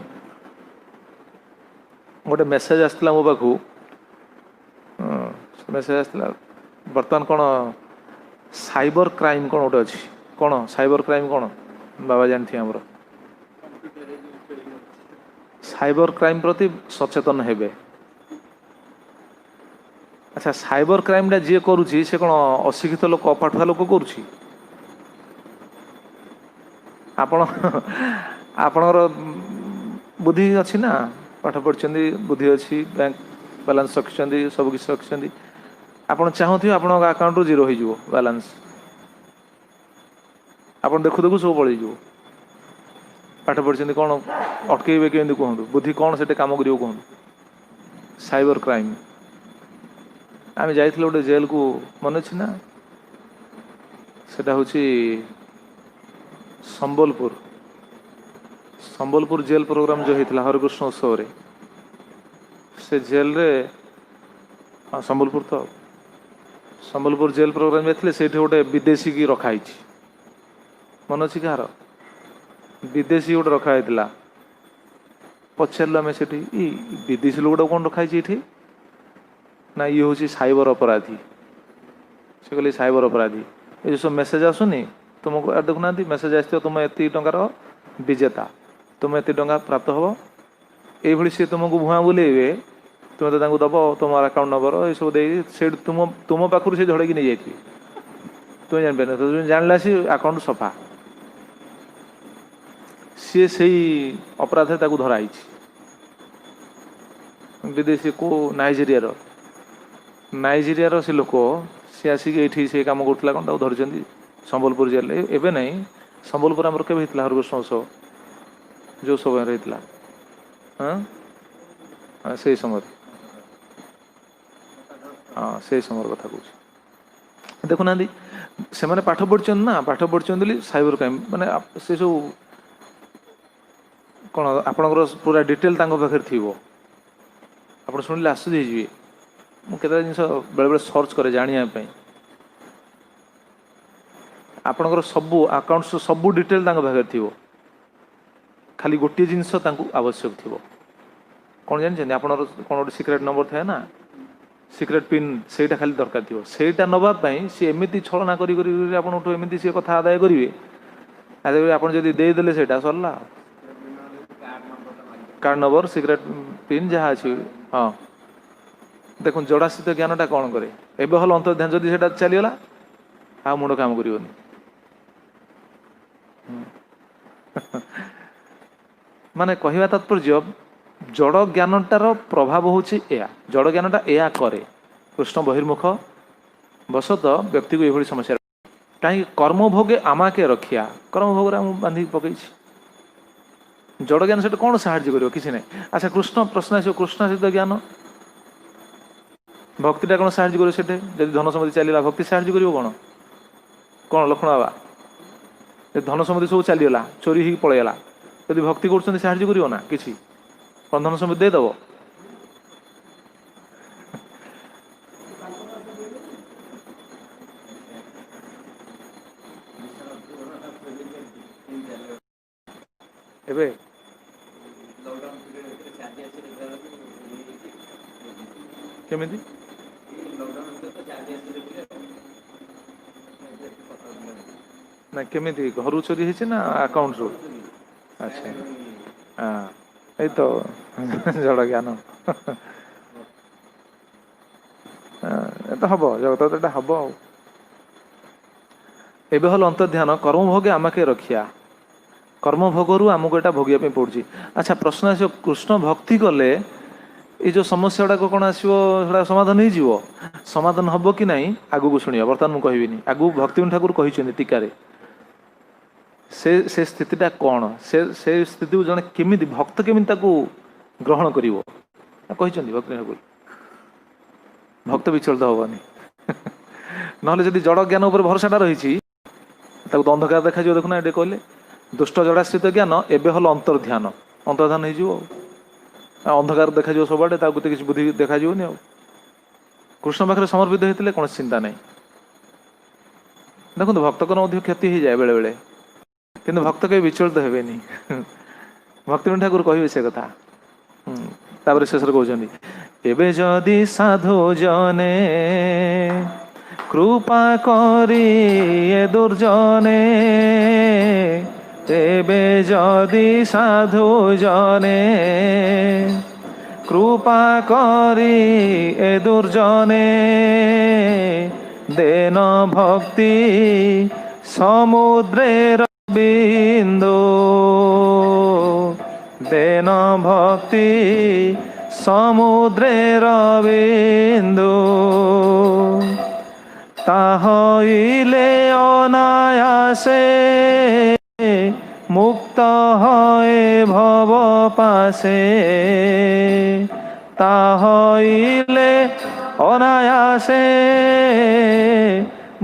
गोटे मेसेज आसला मो पाखु मेसेज आसला बर्तमान कौन साइबर क्राइम कौन गोटे अच्छी कौन साइबर क्राइम कौन बाबा जानते हमर साइबर क्राइम प्रति सचेतन हेबे। अच्छा साइबर क्राइम टा जी करुछि से कौन अशिक्षित लोक अपाठुआ लोक करुछि? आपण आपणर बुद्धि अच्छी ना पाठ पढ़ी बुद्धि अच्छी बैंक बैलेंस रखिंट सब किसी रखिंट आप चाहूथे आप अकाउंट रू जीरो हो बैलेंस आप देखु देखु सब पलैज पाठ पढ़ी कौन अटकईबे केमती कहतु बुद्धि कौन से कम कर कहतु साइबर क्राइम। आम जा गोटे जेल को मन अच्छी ना सेटा हूँ संबलपुर संबलपुर जेल प्रोग्राम जो होता हरिकृष्ण उत्सव रे से जेल रे हाँ संबलपुर तो संबलपुर जेल प्रोग्राम जाते से गोटे विदेशी की रखाई मन अच्छी कहार विदेशी गोटे रखाई पचारू आम से विदेशी लोक कौन रखाई ना ये हूँ साइबर अपराधी से कहले साइबर अपराधी ये सब मेसेज आसुनी तुमको देखुना मेसेज आस तुम एति टंकार विजेता तुम एति टंका प्राप्त हम ये सी तुमको भुआ बुलेबे तुम तो दब तुम अकाउंट नंबर ये सब दे तुम तुम पाखु से झड़की नहीं जाइए तुम जानपार तुम जानला सी अकाउंट सफा सी से अपराध धराई विदेशी को नाइजेरिया से लोक सी आसिक ये से कम करूला कौन धरती संबलपुर जेल एवं नहीं संबलपुर आमर के हरिकृष्ण उत्सव जो समय रही हाँ से समय हाँ से समय कथा कह देखुना से मैंने पाठ पढ़ी ना पाठ पढ़ी साइबर क्राइम माने से सब कौन आपणकर पूरा डिटेल पाखे थी आप शुणिले आश्चर्य होइए मुझे जिन बेले बेले सर्च करे जानापी आपणकर सबू अकाउंट सबू डिटेल पाखे थी खाली गोटे जिनस आवश्यक थी कौन जानते आप कौन गोटे सिक्रेट नंबर थाए ना सिक्रेट पिन सेटा खाली दरकार थी सेटा नापी सी एमती छलना करमती सी कथा आदाय करेंगे आप देदेले से सरला कार्ड नंबर सिक्रेट पिन जहाँ अच्छी हाँ देखो जड़ाश्रित ज्ञानटा कौन करे एबे हल अंतर्ध्यान जदि सेटा चलीगला आ मुंड काम करनी माने कहवा तात्पर्य जड़ ज्ञानटार प्रभाव हूँ या जड़ ज्ञानटा या करे कृष्ण बहिर्मुख बसत व्यक्ति को ये समस्या कहीं कर्मभोगे आमाके रखिया कर्मभोग बांधिक पकई जड़ ज्ञान से कौन साहाଯ୍य करियो किसी नहीं। अच्छा कृष्ण प्रश्न आस कृष्ण सहित ज्ञान भक्तिटा कौन साहाଯ୍य करियो सेठे जब धन सम्पत्ति चलीला भक्ति साहाଯ୍य करियो कौन कौन लक्ष्मण बाबा धन सम्पत्ति सब चलीगला चोरी ही पलैगला यदि भक्ति कर साहाଯ୍य करियो ना किसी कौन धन सम्पत्ति देदेव एबे केमिति ना केमिति घर चोरी है ना अकाउंट रू अच्छा हाँ ये तो जड़ ज्ञान এটা হব জগত এটা হব এবে হল অন্তর্ধান কর্মভোগে আমাকে রক্ষিয়া কর্মভোগরু ଆମକୁ এটা ভোগিବା ପାଇଁ ପଡୁଛି। ଆଚ୍ଛା ପ୍ରଶ୍ନ ଆସିବ କୃଷ୍ଣ ଭକ୍ତି କଲେ ଏଇ ଯୋଉ ସମସ୍ୟା ଗୁଡାକ କଣ ଆସିବ ସେଟା ସମାଧାନ ହେଇଯିବ? ସମାଧାନ ହବ କି ନାହିଁ ଆଗକୁ ଶୁଣିବା, ବର୍ତ୍ତମାନ ମୁଁ କହିବିନି। ଆଗକୁ ଭକ୍ତିବିନୋଦ ଠାକୁର କହିଛନ୍ତି ଟୀକାରେ ସେ ସ୍ଥିତିଟା କଣ, ସେ ସ୍ଥିତିକୁ ଜଣେ କେମିତି ଭକ୍ତ କେମିତି ତାକୁ ଗ୍ରହଣ କରିବ କହିଛନ୍ତି ଭକ୍ତିବିନୋଦ ଠାକୁର। ଭକ୍ତ ବିଚଳିତ ହବନି ନହେଲେ ଯଦି ଜଡ଼ ଜ୍ଞାନ ଉପରେ ଭରସାଟା ରହିଛି ତାକୁ ତ ଅନ୍ଧକାର ଦେଖାଯିବ। ଦେଖୁନା ଏଠି କହିଲେ ଦୁଷ୍ଟ ଜଡ଼ାଶ୍ରିତ ଜ୍ଞାନ ଏବେ ହଲ ଅନ୍ତର୍ଧ୍ୟାନ, ଅନ୍ତର୍ଧ୍ୟାନ ହେଇଯିବ ଆଉ ଅନ୍ଧକାର ଦେଖାଯିବ ସବୁଆଡ଼େ, ତାକୁ ତ କିଛି ବୁଦ୍ଧି ଦେଖାଯିବନି ଆଉ। କୃଷ୍ଣ ପାଖରେ ସମର୍ପିତ ହେଇଥିଲେ କୌଣସି ଚିନ୍ତା ନାହିଁ। ଦେଖନ୍ତୁ ଭକ୍ତଙ୍କର ମଧ୍ୟ କ୍ଷତି ହେଇଯାଏ ବେଳେ ବେଳେ, କିନ୍ତୁ ଭକ୍ତ କେବେ ବିଚଳିତ ହେବେନି। ଭକ୍ତିବିନୋଦ ଠାକୁର କହିବେ ସେ କଥା। ତାପରେ ଶେଷରେ କହୁଛନ୍ତି ଏବେ ଯଦି ସାଧୁ ଜନେ କୃପା କରି ଏ ଦୁର୍ଜନେ, ଏବେ ଯଦି ସାଧୁ ଜନେ কৃপা করি এ দুর্জনে, দেন ভক্তি সমুদ্রের বিন্দু, দেন ভক্তি সমুদ্রের বিন্দু, তাহলে অনায়াসে মুক্ত হয়ে ভব পাশে, তাহলে অনায়াসে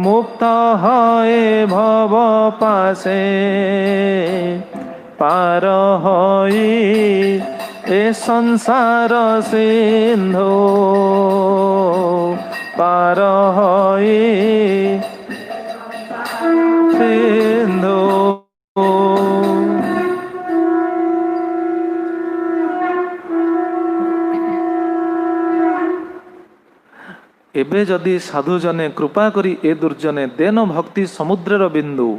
মুক্ত হয়ে ভব পাশে, পার হই এ সংসার সিন্ধু, পার হই সিন্ধু। ଏବେ ଯଦି ସାଧୁ ଜନେ କୃପା କରି ଏ ଦୁର୍ଜନେ, ଦେନ ଭକ୍ତି ସମୁଦ୍ରର ବିନ୍ଦୁ,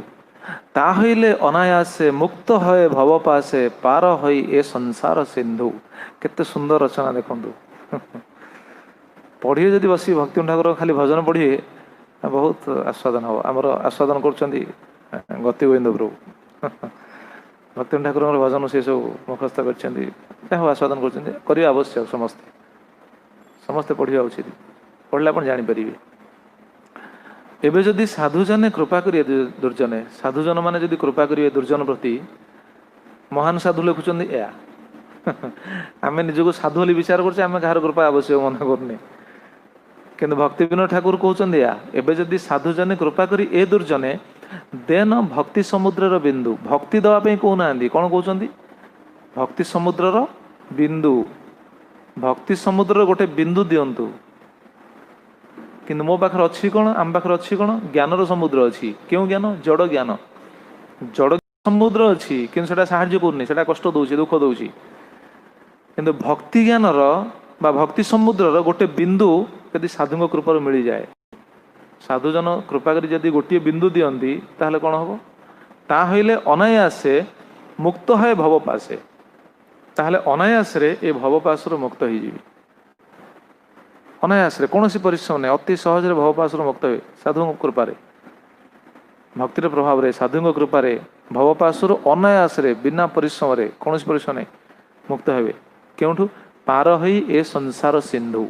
ତାହଲେ ଅନାୟାସେ ମୁକ୍ତ ହଏ ଭବ ପାଶେ, ପାର ହୋଇ ଏ ସଂସାର ସିନ୍ଧୁ। କେତେ ସୁନ୍ଦର ରଚନା ଦେଖନ୍ତୁ। ପଢ଼ିବେ ଯଦି ବସି ଭକ୍ତିବିନୋଦ ଠାକୁର ଖାଲି ଭଜନ ପଢ଼ିବେ ବହୁତ ଆସ୍ୱାଦନ ହବ। ଆମର ଆସ୍ୱାଦନ କରୁଛନ୍ତି ଗତି ଗୋବିନ୍ଦ ପ୍ରଭୁ। ଭକ୍ତିବିନୋଦ ଠାକୁରଙ୍କର ଭଜନ ସେ ସବୁ ମୁଖସ୍ଥ କରିଛନ୍ତି, ଯାହା ଆସ୍ୱାଦନ କରୁଛନ୍ତି। କରିବା ଆବଶ୍ୟକ, ସମସ୍ତେ ସମସ୍ତେ ପଢ଼ିବା ଉଚିତ। ପଢ଼ିଲେ ଆପଣ ଜାଣିପାରିବେ। ଏବେ ଯଦି ସାଧୁଜନେ କୃପା କରିବେ ଦୁର୍ଜନେ, ସାଧୁଜନ ମାନେ ଯଦି କୃପା କରିବେ ଦୁର୍ଜନ ପ୍ରତି, ମହାନ ସାଧୁ ଲେଖୁଛନ୍ତି ଏହା। ଆମେ ନିଜକୁ ସାଧୁ ବୋଲି ବିଚାର କରୁଛେ, ଆମେ କାହାର କୃପା ଆବଶ୍ୟକ ମନେ କରୁନେ। କିନ୍ତୁ ଭକ୍ତିବିନୋଦ ଠାକୁର କହୁଛନ୍ତି ଏହା, ଏବେ ଯଦି ସାଧୁଜନେ କୃପା କରି ଏ ଦୁର୍ଜନେ, ଦେନ ଭକ୍ତି ସମୁଦ୍ରର ବିନ୍ଦୁ। ଭକ୍ତି ଦେବା ପାଇଁ କହୁନାହାନ୍ତି, କ'ଣ କହୁଛନ୍ତି? ଭକ୍ତି ସମୁଦ୍ରର ବିନ୍ଦୁ। ଭକ୍ତି ସମୁଦ୍ରର ଗୋଟେ ବିନ୍ଦୁ ଦିଅନ୍ତୁ। କିନ୍ତୁ ମୋ ପାଖରେ ଅଛି କ'ଣ, ଆମ ପାଖରେ ଅଛି କ'ଣ? ଜ୍ଞାନର ସମୁଦ୍ର ଅଛି। କେଉଁ ଜ୍ଞାନ? ଜଡ଼ ଜ୍ଞାନ। ଜଡ଼ ସମୁଦ୍ର ଅଛି, କିନ୍ତୁ ସେଟା ସାହାଯ୍ୟ କରୁନି, ସେଟା କଷ୍ଟ ଦେଉଛି, ଦୁଃଖ ଦେଉଛି। କିନ୍ତୁ ଭକ୍ତି ଜ୍ଞାନର ବା ଭକ୍ତି ସମୁଦ୍ରର ଗୋଟେ ବିନ୍ଦୁ ଯଦି ସାଧୁଙ୍କ କୃପାରୁ ମିଳିଯାଏ, ସାଧୁଜନ କୃପା କରି ଯଦି ଗୋଟିଏ ବିନ୍ଦୁ ଦିଅନ୍ତି, ତାହେଲେ କ'ଣ ହେବ? ତାହେଲେ ଅନାୟାସେ ମୁକ୍ତ ହଏ ଭବ ପାଶେ, ତାହେଲେ ଅନାୟାସରେ ଏ ଭବ ପାଶରୁ ମୁକ୍ତ ହେଇଯିବି। ଅନାୟାସରେ, କୌଣସି ପରିଶ୍ରମ ନାହିଁ, ଅତି ସହଜରେ ଭବପାଶରୁ ମୁକ୍ତ ହୁଏ ସାଧୁଙ୍କ କୃପାରେ, ଭକ୍ତିର ପ୍ରଭାବରେ, ସାଧୁଙ୍କ କୃପାରେ ଭବପାଶରୁ ଅନାୟାସରେ, ବିନା ପରିଶ୍ରମରେ, କୌଣସି ପରିଶ୍ରମ ନାହିଁ, ମୁକ୍ତ ହେବେ। କେଉଁଠୁ? ପାର ହୋଇ ଏ ସଂସାର ସିନ୍ଧୁ,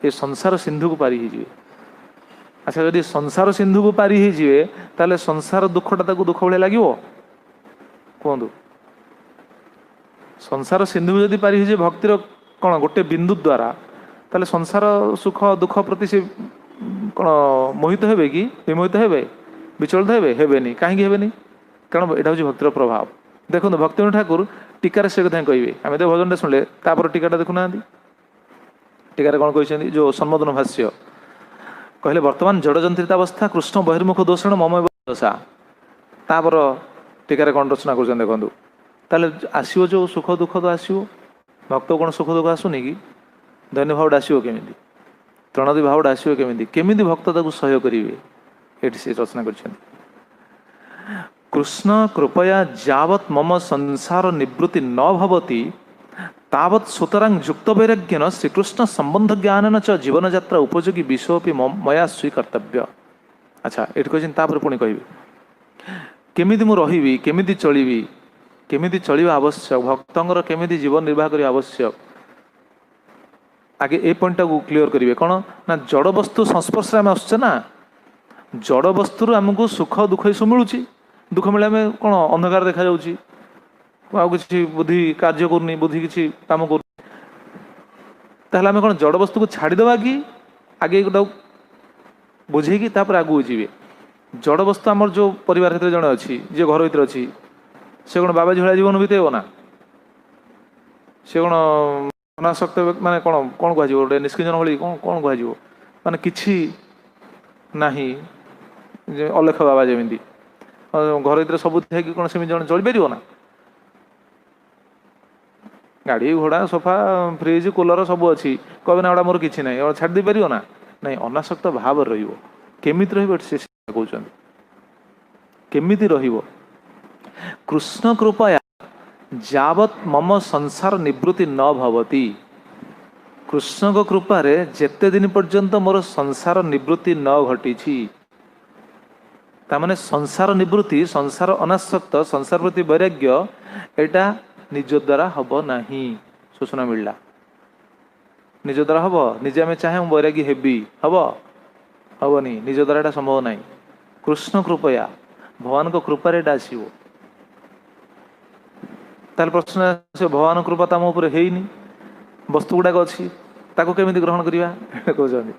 ଏ ସଂସାର ସିନ୍ଧୁକୁ ପାରି ହେଇଯିବେ। ଆଚ୍ଛା, ଯଦି ସଂସାର ସିନ୍ଧୁକୁ ପାରି ହେଇଯିବେ, ତାହେଲେ ସଂସାର ଦୁଃଖଟା ତାକୁ ଦୁଃଖ ଭଳିଆ ଲାଗିବ? କୁହନ୍ତୁ। ସଂସାର ସିନ୍ଧୁକୁ ଯଦି ପାରି ହେଇଯିବେ ଭକ୍ତିର କ'ଣ ଗୋଟେ ବିନ୍ଦୁ ଦ୍ୱାରା, ତାହେଲେ ସଂସାର ସୁଖ ଦୁଃଖ ପ୍ରତି ସେ କ'ଣ ମୋହିତ ହେବେ କି? ବିମୋହିତ ହେବେ? ବିଚଳିତ ହେବେ? ହେବେନି। କାହିଁକି ହେବେନି? କାରଣ ଏଇଟା ହେଉଛି ଭକ୍ତିର ପ୍ରଭାବ। ଦେଖନ୍ତୁ ଭକ୍ତିବିନୋଦ ଠାକୁର ଟୀକାରେ ସେ କଥା କହିବେ। ଆମେ ତ ଭଜନଟା ଶୁଣିଲେ, ତାପରେ ଟୀକାଟା ଦେଖୁନାହାନ୍ତି। ଟୀକାରେ କ'ଣ କହିଛନ୍ତି? ଯେଉଁ ସମ୍ବୋଧନ ଭାଷ୍ୟ କହିଲେ, ବର୍ତ୍ତମାନ ଜଡ଼ଯନ୍ତ୍ରିତ ଅବସ୍ଥା କୃଷ୍ଣ ବହିର୍ମୁଖ ଦୋଷଣ ମମ ଦଶା। ତାପରେ ଟୀକାରେ କ'ଣ ରଚନା କରୁଛନ୍ତି ଦେଖନ୍ତୁ। ତାହେଲେ ଆସିବ ଯେଉଁ ସୁଖ ଦୁଃଖ ତ ଆସିବ, ଭକ୍ତ କ'ଣ ସୁଖ ଦୁଃଖ ଆସୁନି କି? ଧନ୍ୟ ଭାବଟା ଆସିବ କେମିତି? ତୃଣଦି ଭାବଟା ଆସିବ କେମିତି? କେମିତି ଭକ୍ତ ତାକୁ ସହ୍ୟ କରିବେ? ଏଠି ସେ ରଚନା କରିଛନ୍ତି। କୃଷ୍ଣ କୃପୟା ଯାବତ୍ ମମ ସଂସାର ନିବୃତ୍ତି ନ ଭବତି तावत् सुतरां युक्त वैराग्यन श्रीकृष्ण संबंध ज्ञान च जीवन यात्रा उपयोगी विषयोपि मया स्वीकर्तव्य। अच्छा ये कहते पुणी कह केमिति मु रहिबी केमिति चलिबी केमिति चलिबा आवश्यक भक्तंगर केमिति जीवन निर्वाह करिया आवश्यक आगे ए पॉइंट को क्लियर करिवे कौन ना जड़ वस्तु संस्पर्श आम आसुचे ना जड़ वस्तु आमको सुख दुख सब मिलूँ दुख मिले आम कौन अंधकार देखा जाउची आ किसी बुद्धि कार्य करनी बुद्धि किसी काम कर ताहले आम कौन जड़ वस्तु को छाड़ीदे कि आगे गोटा बुझे कि आगू जी जड़ वस्तु आमर जो परिवार भर जड़े अच्छी जी घर भर अच्छी से कौन बाबा झोड़ा जीवन बीतेब ना से कौन अनासक्त माने कौन कौन कह गोटे निष्किंजन भाई कौन कौन कह माने किछि नाही अलेख बाबा जमी घर भर सब थे कौन सेम जन चल पार ना गाड़ी घोड़ा सोफा फ्रिज कूलर सब अच्छी कहे ना मोर किसी ना छाड़ दे पार ना नहीं अनासक्त भाव रमिति कहते केमिति रहिबो कृष्ण कृपया जावत मम संसार निवृत्ति न भवति कृष्ण को कृपा रे जेते दिन पर्यंत मोर संसार निवृत्ति न घटी तामाने संसार निवृत्ति संसार अनासक्त संसार प्रति वैराग्य एटा निज द्वारा हब नहीं सूचना मिलला निज द्वारा हब निजे आम चाहे वैरागी हेबी हब हबनी निज द्वारा एटा संभव नहीं कृष्ण कृपया भगवान को कृपारे एटा आसीबो ताल प्रश्न से भगवान कृपा तम उपर हेइनी वस्तु गुड़ाक अच्छी ताको केमिति ग्रहण करिवा कहउछन्ति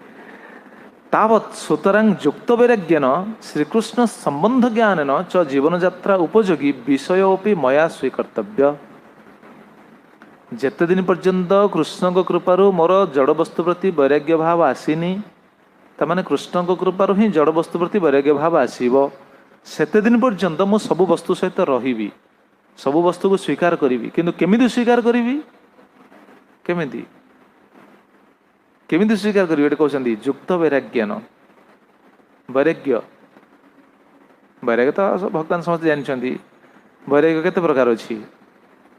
तावत् सुतरां युक्त वैराग्यन श्रीकृष्ण संबंध ज्ञानेन च जीवन यात्रा उपयोगी विषयोपि मया स्वीकर्तव्य जेते दिन पर्यंत कृष्ण को कृपारु मोर जड़ वस्तु प्रति वैराग्य भाव आसीनी तामाने कृष्ण को कृपारु ही जड़ वस्तु प्रति वैराग्य भाव आसीबो सेते दिन पर्यंत मु सब वस्तु सहित रहिबी सब वस्तु को स्वीकार करी किंतु केमिति स्वीकार करी केमिति केमिति स्वीकार करी कहते युक्त वैराग्यन वैराग्य वैराग्य तो भक्तान समस्त जानते वैराग्य केते प्रकार अच्छी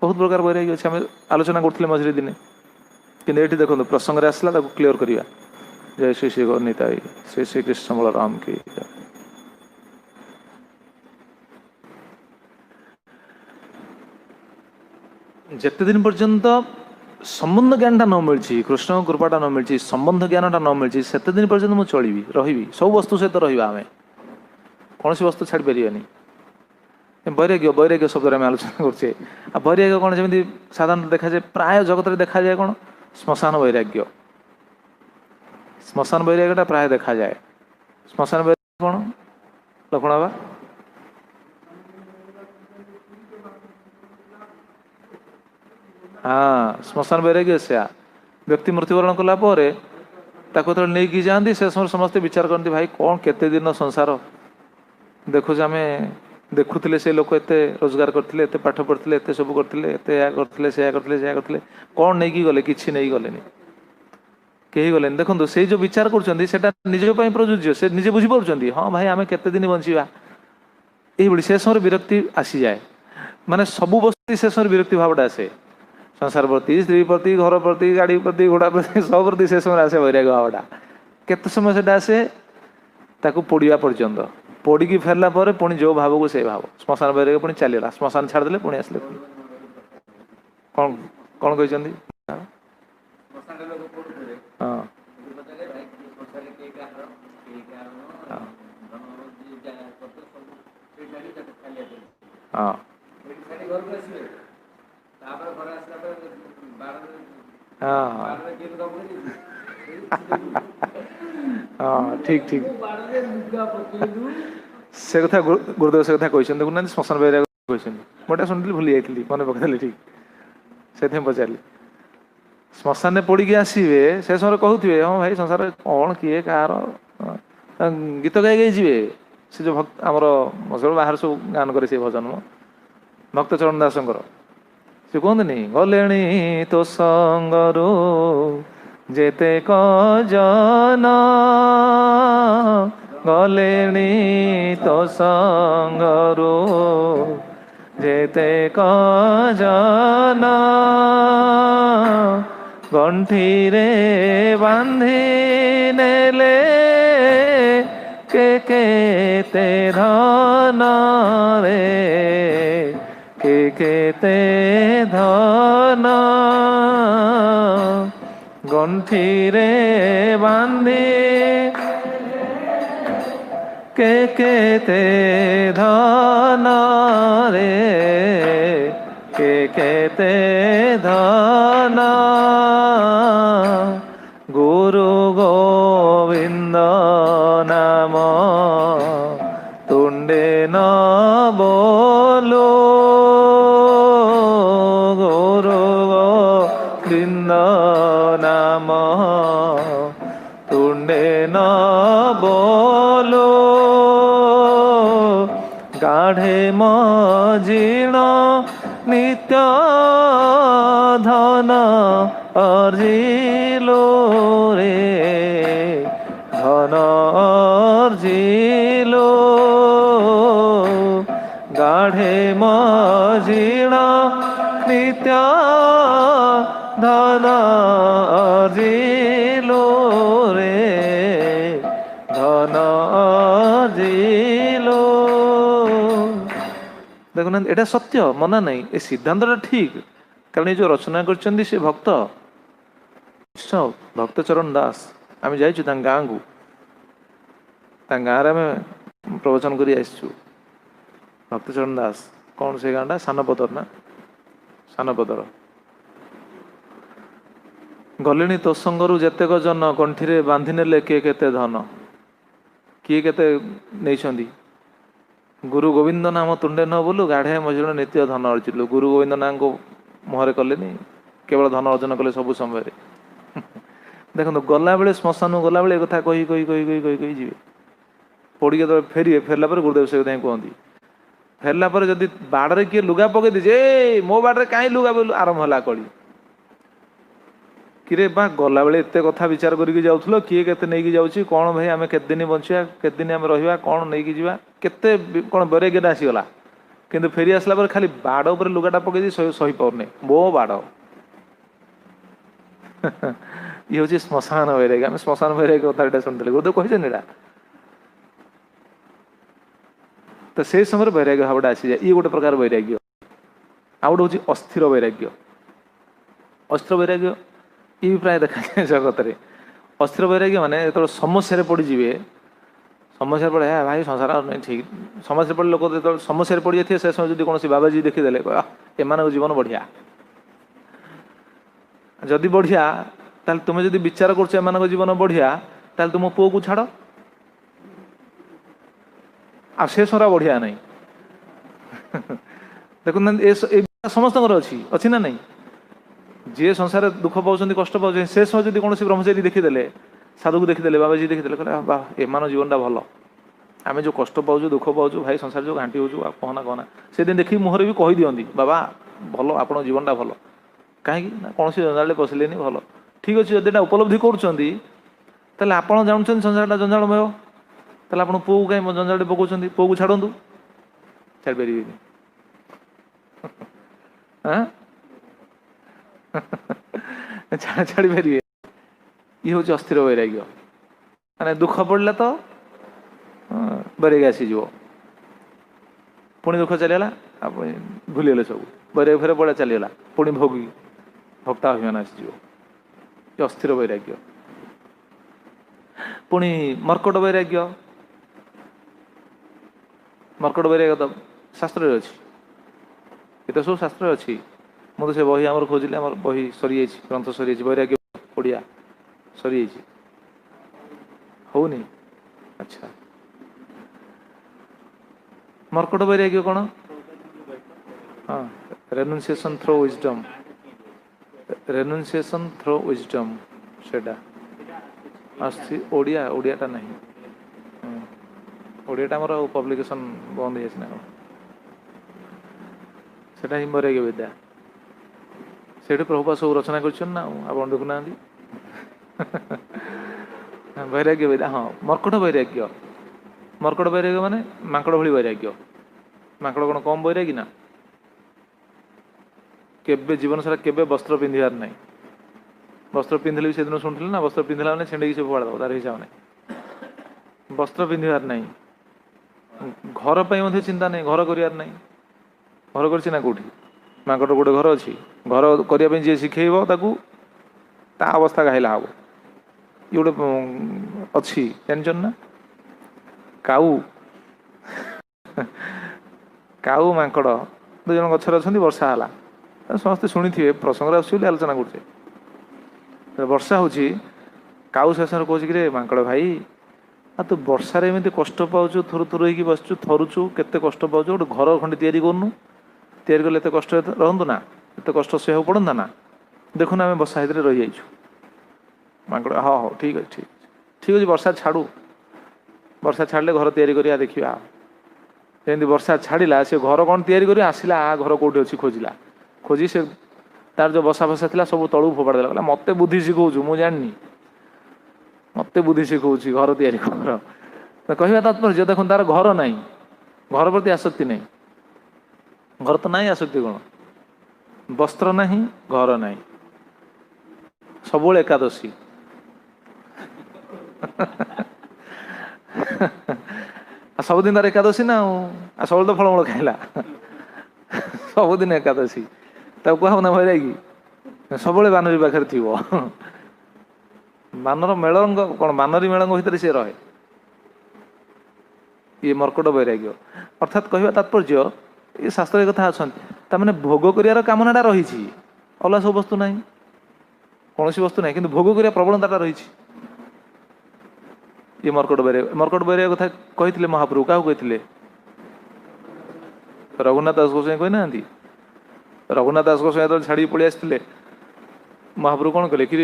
बहुत प्रकार वैराग्य अच्छे आम आलोचना करते मझे दिने कि ये देखो प्रसंग आसला क्लीयर करवा जय श्री श्री गौरताई श्री श्री कृष्ण बलराम की जेते दिन पर्यंत संबंध ज्ञानटा न मिली कृष्ण कृपाटा न मिली संबंध ज्ञानटा न मिली सेते दिन पर्यंत मुझे चलि रही सब वस्तु सहित रहा आम कौन सी वस्तु छाड़ पारानी वैराग्य वैराग्य शब्द आम आलोचना करछे वैराग्य कौन जमी साधारण देखा जाए प्राय जगत में देखा जाए कौन श्मशान वैराग्य श्मशान वैराग्यटा प्राय देखा जाए श्मशान वैराग्य कौन लक्षण बा हाँ श्मशान वैराग्य से व्यक्ति मृत्युवरण कलापर नहीं कि जाती से समय समस्ते विचार करते भाई कौन केते दिन संसार देखुचे आम देखुले से लोक एत रोजगार करते एत पाठ पढ़ते एत सब करते एत या करते से करते कौन नहीं गले कि नहीं गले कहीं गले देखो से जो विचार कर निजपाई प्रযোज्य से निजे बुझीपार हाँ भाई आम केते दिन बंचा ये से समय विरक्ति आसी जाए माने सबू वस्तु से समय विरक्ति भावटा आसे संसार प्रति स्त्री प्रति घर प्रति गाड़ी प्रति घोड़ा प्रति सब प्रति से समय आसे वैराग्य भावटा केते समय से आसे ताकू पोड़ा पर्यंत पोड़ी फेरला पर पुणी जो भाव को से भाव श्मशान वैराग्य पुणी चलला श्मशान छाड़देले पुणी आसले कौन कौन कहते हाँ हाँ हाँ ठीक ठीक से कथा गुरुदेव से कथा कहते देखुना श्मशान वैराग्य कहते मोटा शुणी भूली जाइली मन पकड़े ठीक से पचारि श्मशान में पड़ी आसवे से समय कहते हाँ भाई संसार कौन किए कार गीत गाई गाई जी से जो भक्त आमर बाहर सब गान करे से भजन भक्त चरण दास से कहते गले तो संगरो जेते कजन गले तो संगरो ଯେତେ କଜନ ଗଣ୍ଠିରେ ବାନ୍ଧି ନେଲେ କେତେ ଧନ ରେ କେତେ ଧନ ଗଣ୍ଠିରେ ବାନ୍ଧି କେତେ ଧନ ରେ କେତେ ଧନ ଗୁରୁ ଗୋବିନ୍ଦ ନାମ ତୁଣ୍ଡେ ନ ବୋଲୋ ଗୁରୁ ଗୋବିନ୍ଦ ନାମ ତୁଣ୍ଡେ ନ ବୋଲୋ ଗାଢ଼େ ମଜିଣ ନିତ୍ୟ ଧନ ଅର୍ଜିଲୋ ରେ ଧନ ଅର୍ଜିଲୋ ଗାଢ଼େ ମଜିଣ ନିତ୍ୟ ଧନ ଅର୍ଜିଲୋ ରେ ଧନ ଅର୍ଜିଲୋ। ଦେଖୁନାହାନ୍ତି ଏଇଟା ସତ୍ୟ ମନା ନାହିଁ, ଏ ସିଦ୍ଧାନ୍ତଟା ଠିକ, କାରଣ ଏ ଯୋଉ ରଚନା କରିଛନ୍ତି ସେ ଭକ୍ତ ଭକ୍ତଚରଣ ଦାସ। ଆମେ ଯାଇଛୁ ତାଙ୍କ ଗାଁକୁ, ତାଙ୍କ ଗାଁରେ ଆମେ ପ୍ରବଚନ କରି ଆସିଛୁ। ଭକ୍ତଚରଣ ଦାସ କଣ ସେ ଗାଁଟା? ସାନପଦର ନା ସାନପଦର। ଗଲେଣି ତୋ ସଙ୍ଗରୁ ଯେତେକ ଜନ ଗଣ୍ଠିରେ ବାନ୍ଧି ନେଲେ କିଏ କେତେ ଧନ। କିଏ କେତେ ନେଇଛନ୍ତି? ଗୁରୁ ଗୋବିନ୍ଦ ନାମ ତୁଣ୍ଡେ ନ ବୋଲୁ ଗାଢ଼େ ମଜିଣ ନିତ୍ୟ ଧନ ଅର୍ଜିଲୁ। ଗୁରୁ ଗୋବିନ୍ଦ ନାମକୁ ମୁହଁରେ କଲେନି, କେବଳ ଧନ ଅର୍ଜନ କଲେ ସବୁ ସମୟରେ। ଦେଖନ୍ତୁ ଗଲାବେଳେ ଶ୍ମଶାନକୁ ଗଲାବେଳେ ଏ କଥା କହି କହି କହି କହି କହି କହି ଯିବେ। ପୋଡ଼ିକି ଯେତେବେଳେ ଫେରିବେ, ଫେରିଲା ପରେ ଗୁରୁଦେବ ସେ କଥା ହିଁ କୁହନ୍ତି। ଫେରିଲା ପରେ ଯଦି ବାଡ଼ରେ କିଏ ଲୁଗା ପକେଇ ଦେଇଛି, ଏ ମୋ ବାଡ଼ରେ କାହିଁ ଲୁଗା ବୋଲୁ, ଆରମ୍ଭ ହେଲା କଳି। କିରେ ବା ଗଲାବେଳେ ଏତେ କଥା ବିଚାର କରିକି ଯାଉଥିଲ, କିଏ କେତେ ନେଇକି ଯାଉଛି, କ'ଣ ଭାଇ ଆମେ କେତେ ଦିନ ବଞ୍ଚିବା, କେତେ ଦିନ ଆମେ ରହିବା, କ'ଣ ନେଇକି ଯିବା, କେତେ କ'ଣ ବୈରାଗ୍ୟଟା ଆସିଗଲା। କିନ୍ତୁ ଫେରି ଆସିଲା ପରେ ଖାଲି ବାଡ଼ ଉପରେ ଲୁଗାଟା ପକେଇ ଦେଇ ସହିପାରୁନି, ମୋ ବାଡ଼। ଇଏ ହଉଛି ଶ୍ମଶାନ ବୈରାଗ୍ୟ। ଆମେ ଶ୍ମଶାନ ବୈରାଗ୍ୟ କଥା ଏଇଟା ଶୁଣିଥିଲେ, ଗୁରୁଦେବ କହିଛନ୍ତି ଏଇଟା। ତ ସେଇ ସମୟରେ ବୈରାଗ୍ୟ ଭାବଟା ଆସିଯାଏ। ଇଏ ଗୋଟେ ପ୍ରକାର ବୈରାଗ୍ୟ। ଆଉ ଗୋଟେ ହଉଛି ଅସ୍ଥିର ବୈରାଗ୍ୟ। ଅସ୍ଥିର ବୈରାଗ୍ୟ ଇଏ ବି ପ୍ରାୟ ଦେଖାଯାଏ ଜଗତରେ। ଅସ୍ଥିର ବୈରାଗ୍ୟ ମାନେ ଯେତେବେଳେ ସମସ୍ୟାରେ ପଡ଼ିଯିବେ, ସମସ୍ୟାରେ ପଡ଼େ ଭାଇ ସଂସାର ନାହିଁ ଠିକ, ସମସ୍ୟାରେ ପଡ଼ିଲେ ଲୋକ ଯେତେବେଳେ ସମସ୍ୟାରେ ପଡ଼ିଯାଇଥିବେ ସେ ସମୟ ଯଦି କୌଣସି ବାବାଜୀ ଦେଖିଦେଲେ ଏମାନଙ୍କ ଜୀବନ ବଢ଼ିଆ। ଯଦି ବଢ଼ିଆ ତାହେଲେ ତୁମେ ଯଦି ବିଚାର କରୁଛ ଏମାନଙ୍କ ଜୀବନ ବଢ଼ିଆ, ତାହେଲେ ତୁମ ପୁଅକୁ ଛାଡ଼, ଆଉ ସେ ସରା ବଢ଼ିଆ ନାହିଁ। ଦେଖୁନାହାନ୍ତି ଏ ସମସ୍ତଙ୍କର ଅଛି ନା ନାହିଁ? ଯିଏ ସଂସାରରେ ଦୁଃଖ ପାଉଛନ୍ତି, କଷ୍ଟ ପାଉଛନ୍ତି, ସେ ସମୟ ଯଦି କୌଣସି ବ୍ରହ୍ମଚାରୀ ଦେଖିଦେଲେ, ସାଧୁକୁ ଦେଖିଦେଲେ, ବାବାଜୀ ଦେଖିଦେଲେ, କହିଲେ ବା ଏମାନଙ୍କ ଜୀବନଟା ଭଲ, ଆମେ ଯେଉଁ କଷ୍ଟ ପାଉଛୁ, ଦୁଃଖ ପାଉଛୁ, ଭାଇ ସଂସାର ଯେଉଁ ଘାଣ୍ଟି ହେଉଛୁ, ଆଉ କହନା କହନା। ସେଦିନ ଦେଖିକି ମୁହଁରେ ବି କହିଦିଅନ୍ତି, ବାବା ଭଲ, ଆପଣଙ୍କ ଜୀବନଟା ଭଲ। କାହିଁକି ନା କୌଣସି ଜଞ୍ଜାଳରେ ପଶିଲେନି, ଭଲ। ଠିକ୍ ଅଛି, ଯଦି ଏଇଟା ଉପଲବ୍ଧି କରୁଛନ୍ତି ତାହେଲେ ଆପଣ ଜାଣୁଛନ୍ତି ସଂସାରଟା ଜଞ୍ଜାଳମୟ, ତାହେଲେ ଆପଣ ପୁଅକୁ କାହିଁ ଜଞ୍ଜାଳରେ ପକାଉଛନ୍ତି? ପୁଅକୁ ଛାଡ଼ନ୍ତୁ, ଛାଡ଼ିପାରିବେନି। ଛାଡ଼ି ପାରିବେ। ଇଏ ହଉଛି ଅସ୍ଥିର ବୈରାଗ୍ୟ। ମାନେ ଦୁଃଖ ପଡ଼ିଲା ତ ବୈରାଗ୍ୟ ଆସିଯିବ, ପୁଣି ଦୁଃଖ ଚାଲିଗଲା, ଆପଣ ଭୁଲିଗଲେ ସବୁ, ବୈରାଗ୍ୟ ଫେରେ ପଳେଇ ଚାଲିଗଲା, ପୁଣି ଭକ୍ତା ଅଭିମାନ ଆସିଯିବ। ଏ ଅସ୍ଥିର ବୈରାଗ୍ୟ। ପୁଣି ମର୍କଟ ବୈରାଗ୍ୟ। ମର୍କଟ ବୈରାଗ୍ୟ ତ ଶାସ୍ତ୍ରରେ ଅଛି, ଏତ ସବୁ ଶାସ୍ତ୍ରରେ ଅଛି। ମୁଁ ତ ସେ ବହି ଆମର ଖୋଜିଲି, ଆମର ବହି ସରିଯାଇଛି, ଗ୍ରନ୍ଥ ସରିଯାଇଛି, ବୈରାଗ୍ୟ ଓଡ଼ିଆ ସରିଯାଇଛି, ହଉନି। ଆଚ୍ଛା, ମର୍କଟ ବୈରାଗ୍ୟ କ'ଣ? ହଁ, ରେନୁନ୍ସିଏସନ୍ ଥ୍ରୋ ୱିଜଡମ୍। ରେନୁନ୍ସିଏସନ୍ ଥ୍ରୋ ୱିଜଡମ୍, ସେଇଟା ଆସୁଛି। ଓଡ଼ିଆଟା ନାହିଁ, ଓଡ଼ିଆଟା ଆମର ପବ୍ଲିକେସନ୍ ବନ୍ଦ ହେଇଯାଇଛି ନା କ'ଣ? ସେଇଟା ହିଁ ବୈରାଗ୍ୟ ବିଦ୍ୟା। ସେଇଠି ପ୍ରଭୁପାଦ ସବୁ ରଚନା କରିଛନ୍ତି ନା, ଆପଣ ଦେଖୁନାହାନ୍ତି। ବୈରାଗ୍ୟ ବିଦ୍ୟା, ହଁ। ମର୍କଟ ବୈରାଗ୍ୟ। ମର୍କଟ ବୈରାଗ୍ୟ ମାନେ ମାଙ୍କଡ଼ ଭଳି ବୈରାଗ୍ୟ। ମାଙ୍କଡ଼ କ'ଣ କମ୍ ବୈରାଗୀ ନା? केबे जीवन सारा केबे वस्त्र पिंधार ना वस्त्र पिंधिले से दिन शुणुले ना वस्त्र पिंधला मैंने छेड़े से फोड़ा दब तार हिसाब नहीं वस्त्र पिंधार ना घर पर चिंता नहीं घर करार ना घर कर कौटी माकड़ गोटे घर अच्छी घर करने जी शिखेब ताकू ता अवस्था घाइला हम ये गोटे अच्छी जान ना काऊ काऊ माकड़ दु जन गचर अच्छा वर्षा है समस्ते शुणी थे प्रसंग आलोचना कर वर्षा हूँ काऊ शेष कौच कि माकड़ भाई आ तू वर्षार एमती कष्ट पाचु थुरु थुरु हो बसचु थरुचु केते कष्ट पाचु गोटे घर खंडे तैयारी करनु तैयारी कले एत कष्ट रहतु ना एत कष्ट सहू पड़ता ना देखुना आम बसा हित रही जाइछु माकड़ हाँ हाँ ठीक अच्छे ठीक अच्छे वर्षा छाड़ू वर्षा छाड़े घर तैयारी करिया देखिया जमी वर्षा छाड़ा से घर कौन तैयारी कर आसला आ घर कौटे अच्छी खोजिला खोजी से तार जो बसा फसा था सब तलू फोपाड़ देला मत बुद्धि शिखौछु मु जानी मत बुद्धि शिखौछि घर तैयारी कर कहवा तात्पर्य देखो तार घर ना घर प्रति आसक्ति नहीं घर तो ना आसक्ति कौन वस्त्र ना घर ना सब एकादशी सबुदिन तार एकादशी ना सब तो फलमूल खाइला सबुदिन एकादशी कह ना भैरागी सब बानरी पाखे थी बानर मेलंग कौन बानरी मेलंग भितर सी रहे ये मर्कट वैराग्य अर्थात कहवा तात्पर्य ये शास्त्र कथा अच्छा मैंने भोग कर कामनाटा रही अलग सब वस्तु ना कौन वस्तु ना कि भोग कर प्रवणता रही ये मर्कट वैराग्य कथा कही महाप्रभु क्या कहते रघुनाथ दास गोस्वामी कही ना रघुनाथ दास गोस्वामी जो छाड़ी पलि आसते महाप्रभु कौन कले कि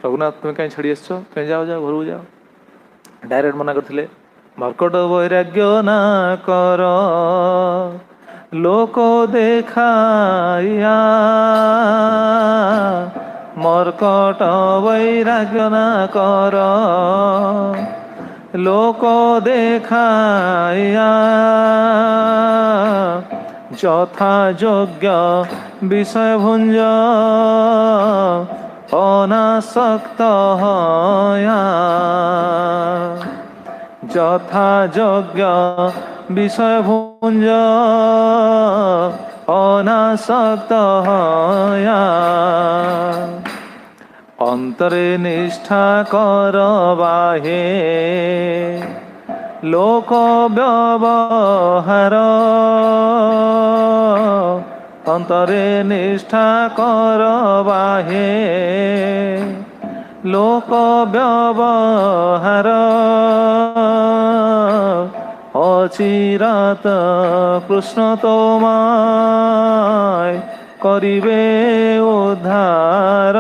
रघुनाथ तुम्हें कहीं छाड़ी आस जाओ जाओ घर जाओ डायरेक्ट मना करते मर्कट वैराग्य ना कर लोक देखाया मर्कट वैराग्य ना कर लोक देखाया যথা যোগ্য বিষয় ভুঞ্জ অনাসক্ত হয়া যথা যোগ্য বিষয় ভুঞ্জ অনাসক্ত হয়া অন্তরে নিষ্ঠা কর বাহে लोक व्यवहार अंतरे निष्ठा कर बाहे लोक व्यवहार अचिरात कृष्ण तोमाय करिबे उद्धार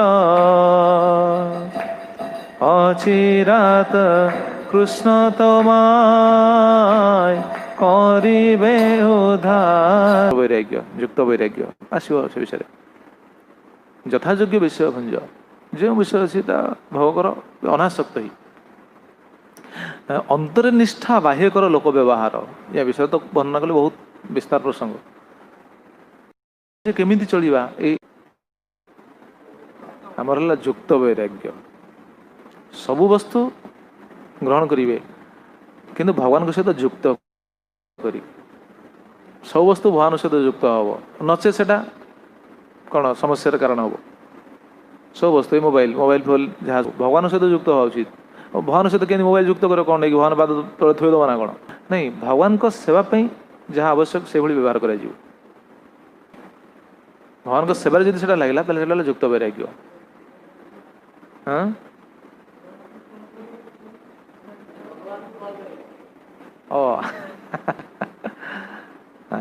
अचिरात कृष्ण तोमाय करिबे उद्धार वैराग्य युक्त वैराग्य आसो से विषय यथायोग्य विषय भंज जो विषय अच्छी भोगर अनासक्त ही अंतर्निष्ठा बाह्य कर लोक व्यवहार या विषय तो वर्णना कले बहुत विस्तार प्रसंग केमिति चलिबा ए हमर युक्त वैराग्य सबु वस्तु ग्रहण करेंगे किंतु भगवान सहित युक्त करी सब वस्तु भगवान सहित युक्त हम नचे से कौन समस्या कारण हम सब वस्तु मोबाइल मोबाइल फोन जहाँ भगवान सहित युक्त हवा उचित और भगवान सहित केमी मोबाइल युक्त कर कौन नहीं भगवान पाद तले थोड़ी दबा ना कौन नहीं भगवान को सेवाई जहाँ आवश्यक से व्यवहार कर भगवान को सेवार जब से लगे युक्त वैराग्य हाँ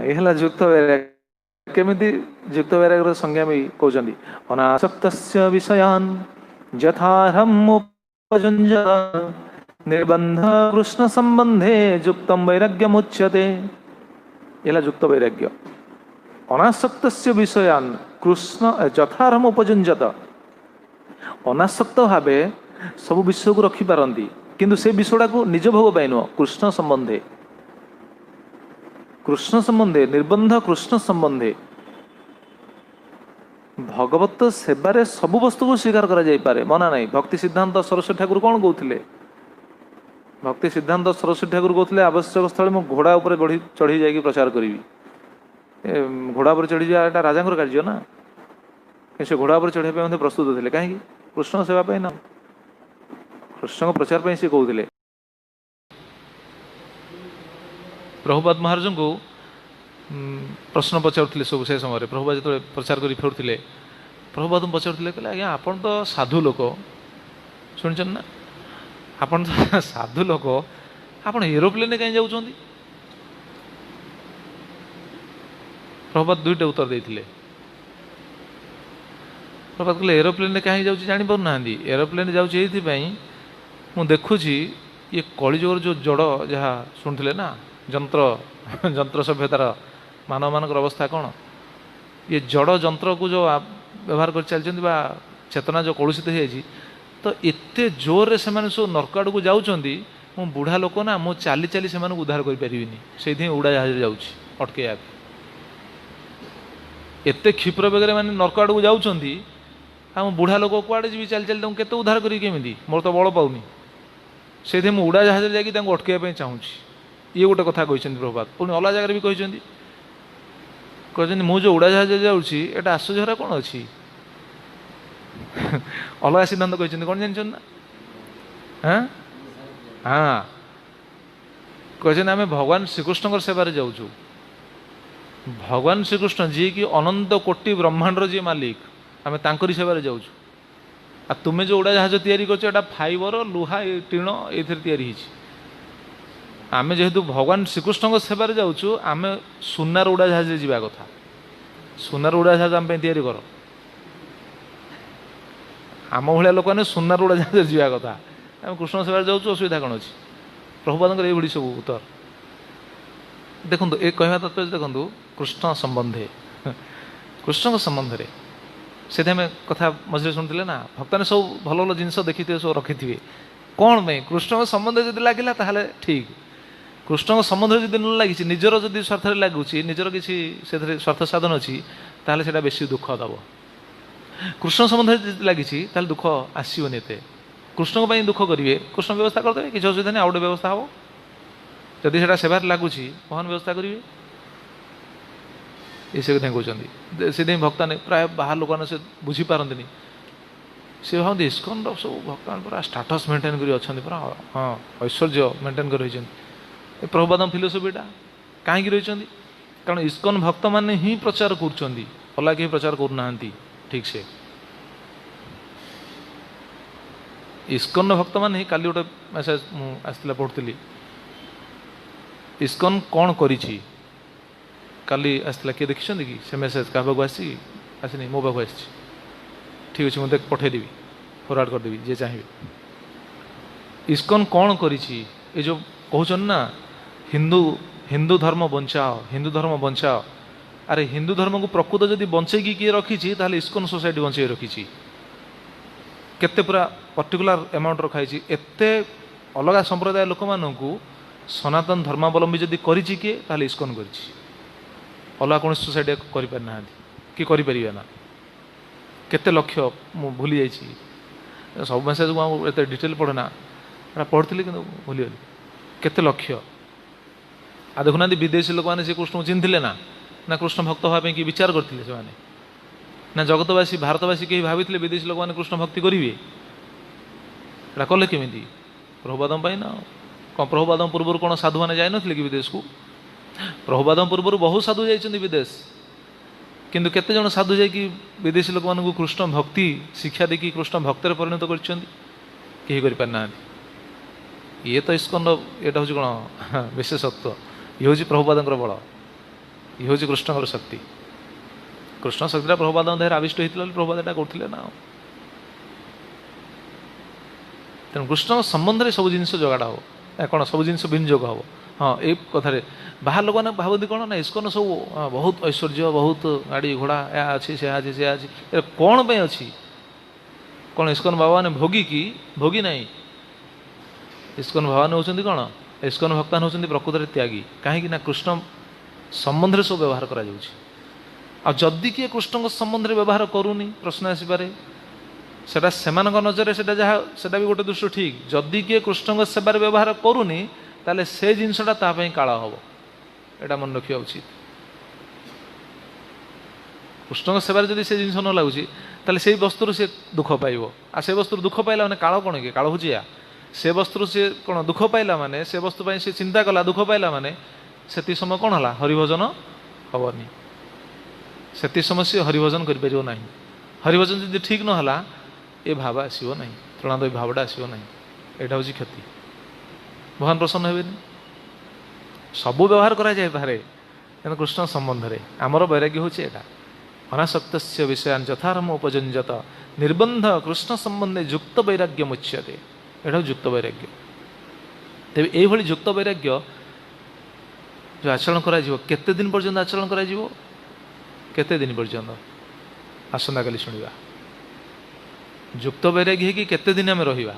ये युक्त वैराग्य केमिति युक्त वैराग्य संज्ञा भी कहते अनासक्त विषयान यथारहम उपजुञ्ज निर्बंध कृष्ण संबंधे युक्तम वैराग्यम उच्यते ये युक्त वैराग्य अनासक्त विषयान कृष्ण यथारहम उपजुञ्जत अनासक्त भाव सब विषय को रखिपारती किंतु से विषयटा को निज भोग पाई नुह कृष्ण संबंधे निर्बंध कृष्ण संबंधे भगवत सेवारे सबु वस्तु को स्वीकार करा जाई पारे मना नहीं। भक्ति सिद्धांत सरस्वती ठाकुर कौन कहते? भक्ति सिद्धांत सरस्वती ठाकुर कहते आवश्यक स्थल मु घोड़ा उपर चढ़ी जाकि प्रचार करी। घोड़ा पर चढ़ी जा राजा कार्य ना, कि से घोड़ा पर चढ़ाई प्रस्तुत थे कहीं कृष्ण सेवा ना, कृष्ण प्रचार पर सी कहते। प्रभुपाद महाराज को प्रश्न पचारुले सब से समय प्रभुपाद जो प्रचार कर फेरुले प्रभुपाद पचारुले कहले आज्ञा आपन तो साधु लोक शुणिछन ना, आपन तो साधु लोक आपन एरोप्लेन कहीं जाऊँ? प्रभुपाद दुईटा उत्तर देते। प्रभुपाद कहले एरोप्लेन कहीं जाऊँ जापर ना, एरोप्लेन जाऊँपाई मु देखुची ये कलिजुगर जो जड़ जहाँ शुणुले ना जंत्र जंत्र सभ्यतार मानव मान अवस्था कौन, ये जड़ जंत्र को जो व्यवहार कर चलते चेतना जो कलुषित हो तो एते जोर से सब नर्क आड़ को जाऊँगी मु बुढ़ा लोक ना मु चाली चाली से उद्धार करें से उड़ा जहाज जाऊँगी अटके एत क्षिप्र बेगर मैंने नर्क आड़ को जाऊँगी आ बुढ़ा लोक कुआड़े जी चली चली के उद्धार करी केमी मोर तो बल पाऊनी से मुझे उड़ा जहाज जाकि अटकवाई चाहूँ। ये गोटे कथा कहते प्रभुपाद। पुणी अलग जगह भी कहते मुझे उड़ा जहाज जाऊँगी एटा आश्चर्य कौन अच्छी अलग सिद्धांत कहते कौन जान ना हाँ हाँ कहते आम भगवान श्रीकृष्ण सेवार जाऊँ। भगवान श्रीकृष्ण जी कि अनंत कोटि ब्रह्मांडर जी मालिक आम तांकरी सेवार जाऊँ। आ तुम्हें जो उड़ा जहाज तैयारी कर फाइबर लुहा टीण ये आम जेहेतु भगवान श्रीकृष्ण सेवार जाऊँ आम सुनार उड़ा जहाज जावा कथा। सुनार उड़ा जहाज आम तैयारी कर आम भाया लोक मैंने सुनार उड़ा जहाज जावा कथा। आम कृष्ण सेवार जाऊँ असुविधा कौन अच्छी? प्रभुपाद ये सब उत्तर देखो। ये कहवा तात्पर्य देखो कृष्ण संबंधे कृष्ण संबंध से आम कथा मझे शुणुले ना भक्त ने सब भल भल जिन देखी सब रखि थे कौन पे कृष्ण संबंध जब लगे ताहले ठीक। कृष्ण संबंध जब न लगी निजर जदि स्वार्थ लगुच निजर किसी से स्वार्थ साधन अच्छी ताहले सेटा बेसी दुख दब। कृष्ण संबंध लगी दुख आसोनी एत कृष्ण दुख करेंगे कृष्ण व्यवस्था करदे किसी असुविधा नहीं। आउटे व्यवस्था हम जदि से सेवार लगुच कौन व्यवस्था करेंगे ये से कहते से भक्ता ने प्राय बाहर लोक मैंने से बुझीपारती से भावती इस्कन सब भक्त पूरा स्टाटस मेंटेन कर अच्छा पूरा हाँ ऐश्वर्य मेंटेन कर प्रभुपाद फिलोसफीटा कहीं रही कारण इस्कन भक्त मैंने ही प्रचार कर अलग कहीं प्रचार करना ठीक से। इस्कन भक्त मैंने ही काली गोटे मेसेज आसला पढ़ुली इस्कन कौन करी काली आसला किए देखी कि से मेसेज क्या पाक आसनी मो पाक आसी ठीक अच्छे मुझे पठेदेवी फरवर्ड करदेवी जे चाहिए। इस्कन कौन करी ये जो कहन ना हिंदू हिंदू धर्म बचाओ हिंदू धर्म बचाओ अरे हिंदू धर्म को प्रकृत जदि बचेगी किए रखी ताहले इस्कन सोसाइटी बचे रखी केते पूरा पर्टिकुलर अमाउंट रखाई एते अलग संप्रदाय लोक मानू सनातन धर्मावलंबी जदि करी किए ताहले इस्कन कर अलग कौन सोसाइटी करना कि ना केते लक्ष्य मु भूली जाइए सब मेसेज एत डिटेल पढ़ेना पढ़ी कि भूलीगली केते लक्ष्य आ देखुना विदेशी लोक मैंने कृष्ण को चिन्हले ना कृष्ण भक्त हाँपी कि विचार करते से ना जगतवासी भारतवासी कहीं भाई विदेशी लोक मैंने कृष्ण भक्ति करेंगे कले केमी प्रभुपाद ना कौन प्रभुपाद पूर्व कौन साधु मैंने जाए कि विदेश को प्रभुपाद पूर्व बहुत साधु जाइए विदेश किंतु केते जन साधु जाकि विदेशी लोक मानू कृष्ण भक्ति शिक्षा देखिए कृष्ण भक्तर परिणत करना ये तो इस्कन यहाँ हूँ कौन विशेषत्व ये हूँ प्रभुपाद बल ये हूँ कृष्ण शक्ति कृष्ण शक्ति प्रभुपाद देह आविष्ट होता प्रभुपाद यहाँ करते ना तेणु कृष्ण संबंध में सब जिन जगाड़ हो कौन सब जिन विनियोग हम हाँ ये कथार बाहर लोक मैंने भावती कौन ना इस्कन सब बहुत ऐश्वर्य बहुत गाड़ी घोड़ा या अच्छी से अच्छी से अच्छी कौन पे अच्छी कौन इस्कन बाबा ने भोगी कि भोगी नहीं इस्कन भगवान होती कौन इस्कन भक्तान होती प्रकृत त्यागी कहीं कृष्ण संबंध में सब व्यवहार करा आ जदि किए कृष्ण संबंध में व्यवहार करूनी प्रश्न आसपे सेटा सेमानक नजर से सेटा भी गोटे दृष्टि ठीक जदि किए कृष्ण सेवार व्यवहार करूनी ताले से जिनसटा तापाई काल हम एटा मन रखा उचित कृष्ण सेवार जदि से जिन न लगुच ताले से वस्तु से दुख पाइब आ से वस्तु दुख पाइला माने काल कौन कि काल भुजिया से वस्तु से कौन दुख पाइला माने से वस्तु से चिंता कला दुख पाइला माने से समय कौन है हरिभजन हेनी से समय से हरिभजन कर ना हरिभजन जब ठीक ना ये भाव आसो ना तृणाद भावटा आसो ना यहाँ हूँ क्षति भगवान प्रसन्न हे सबू व्यवहार कराए कृष्ण संबंध में आमर वैराग्य हूँ यहाँ अनासक्त विषयान यथारम उपजंजत निर्बंध कृष्ण संबंधे युक्त वैराग्य मुच्यते यहाँ युक्त वैराग्य तेज ये युक्त वैराग्य जो आचरण करते दिन पर्यंत आचरण करते दिन पर्यंत आसंता काली शुणा युक्त वैराग्य कि केते दिन आम रहा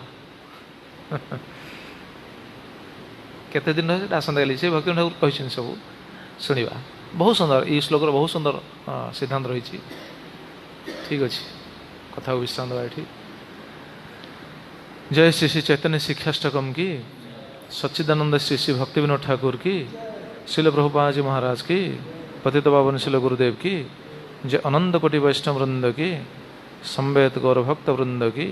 केते दिन रहा आसंता काली से भक्ति ठाकुर कहते सब शुणा बहुत सुंदर ये श्लोक बहुत सुंदर सिद्धांत रही ठीक अच्छे कथा विश्राम देवा ये जय श्री श्री चैतन्य शिक्षाष्टकम की सच्चिदानंद श्री श्री भक्ति विनोद ठाकुर की शिल प्रभुपाद जी महाराज की पतित पावन शिल गुरुदेव की जय अनंत कोटि वैष्णव वृंद की संवेद गौर भक्त वृंद की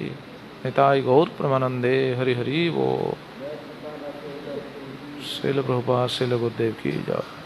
निताय गौर प्रमानंदे हरि हरि वो शिल प्रभुपाद शिल गुरुदेव की जय।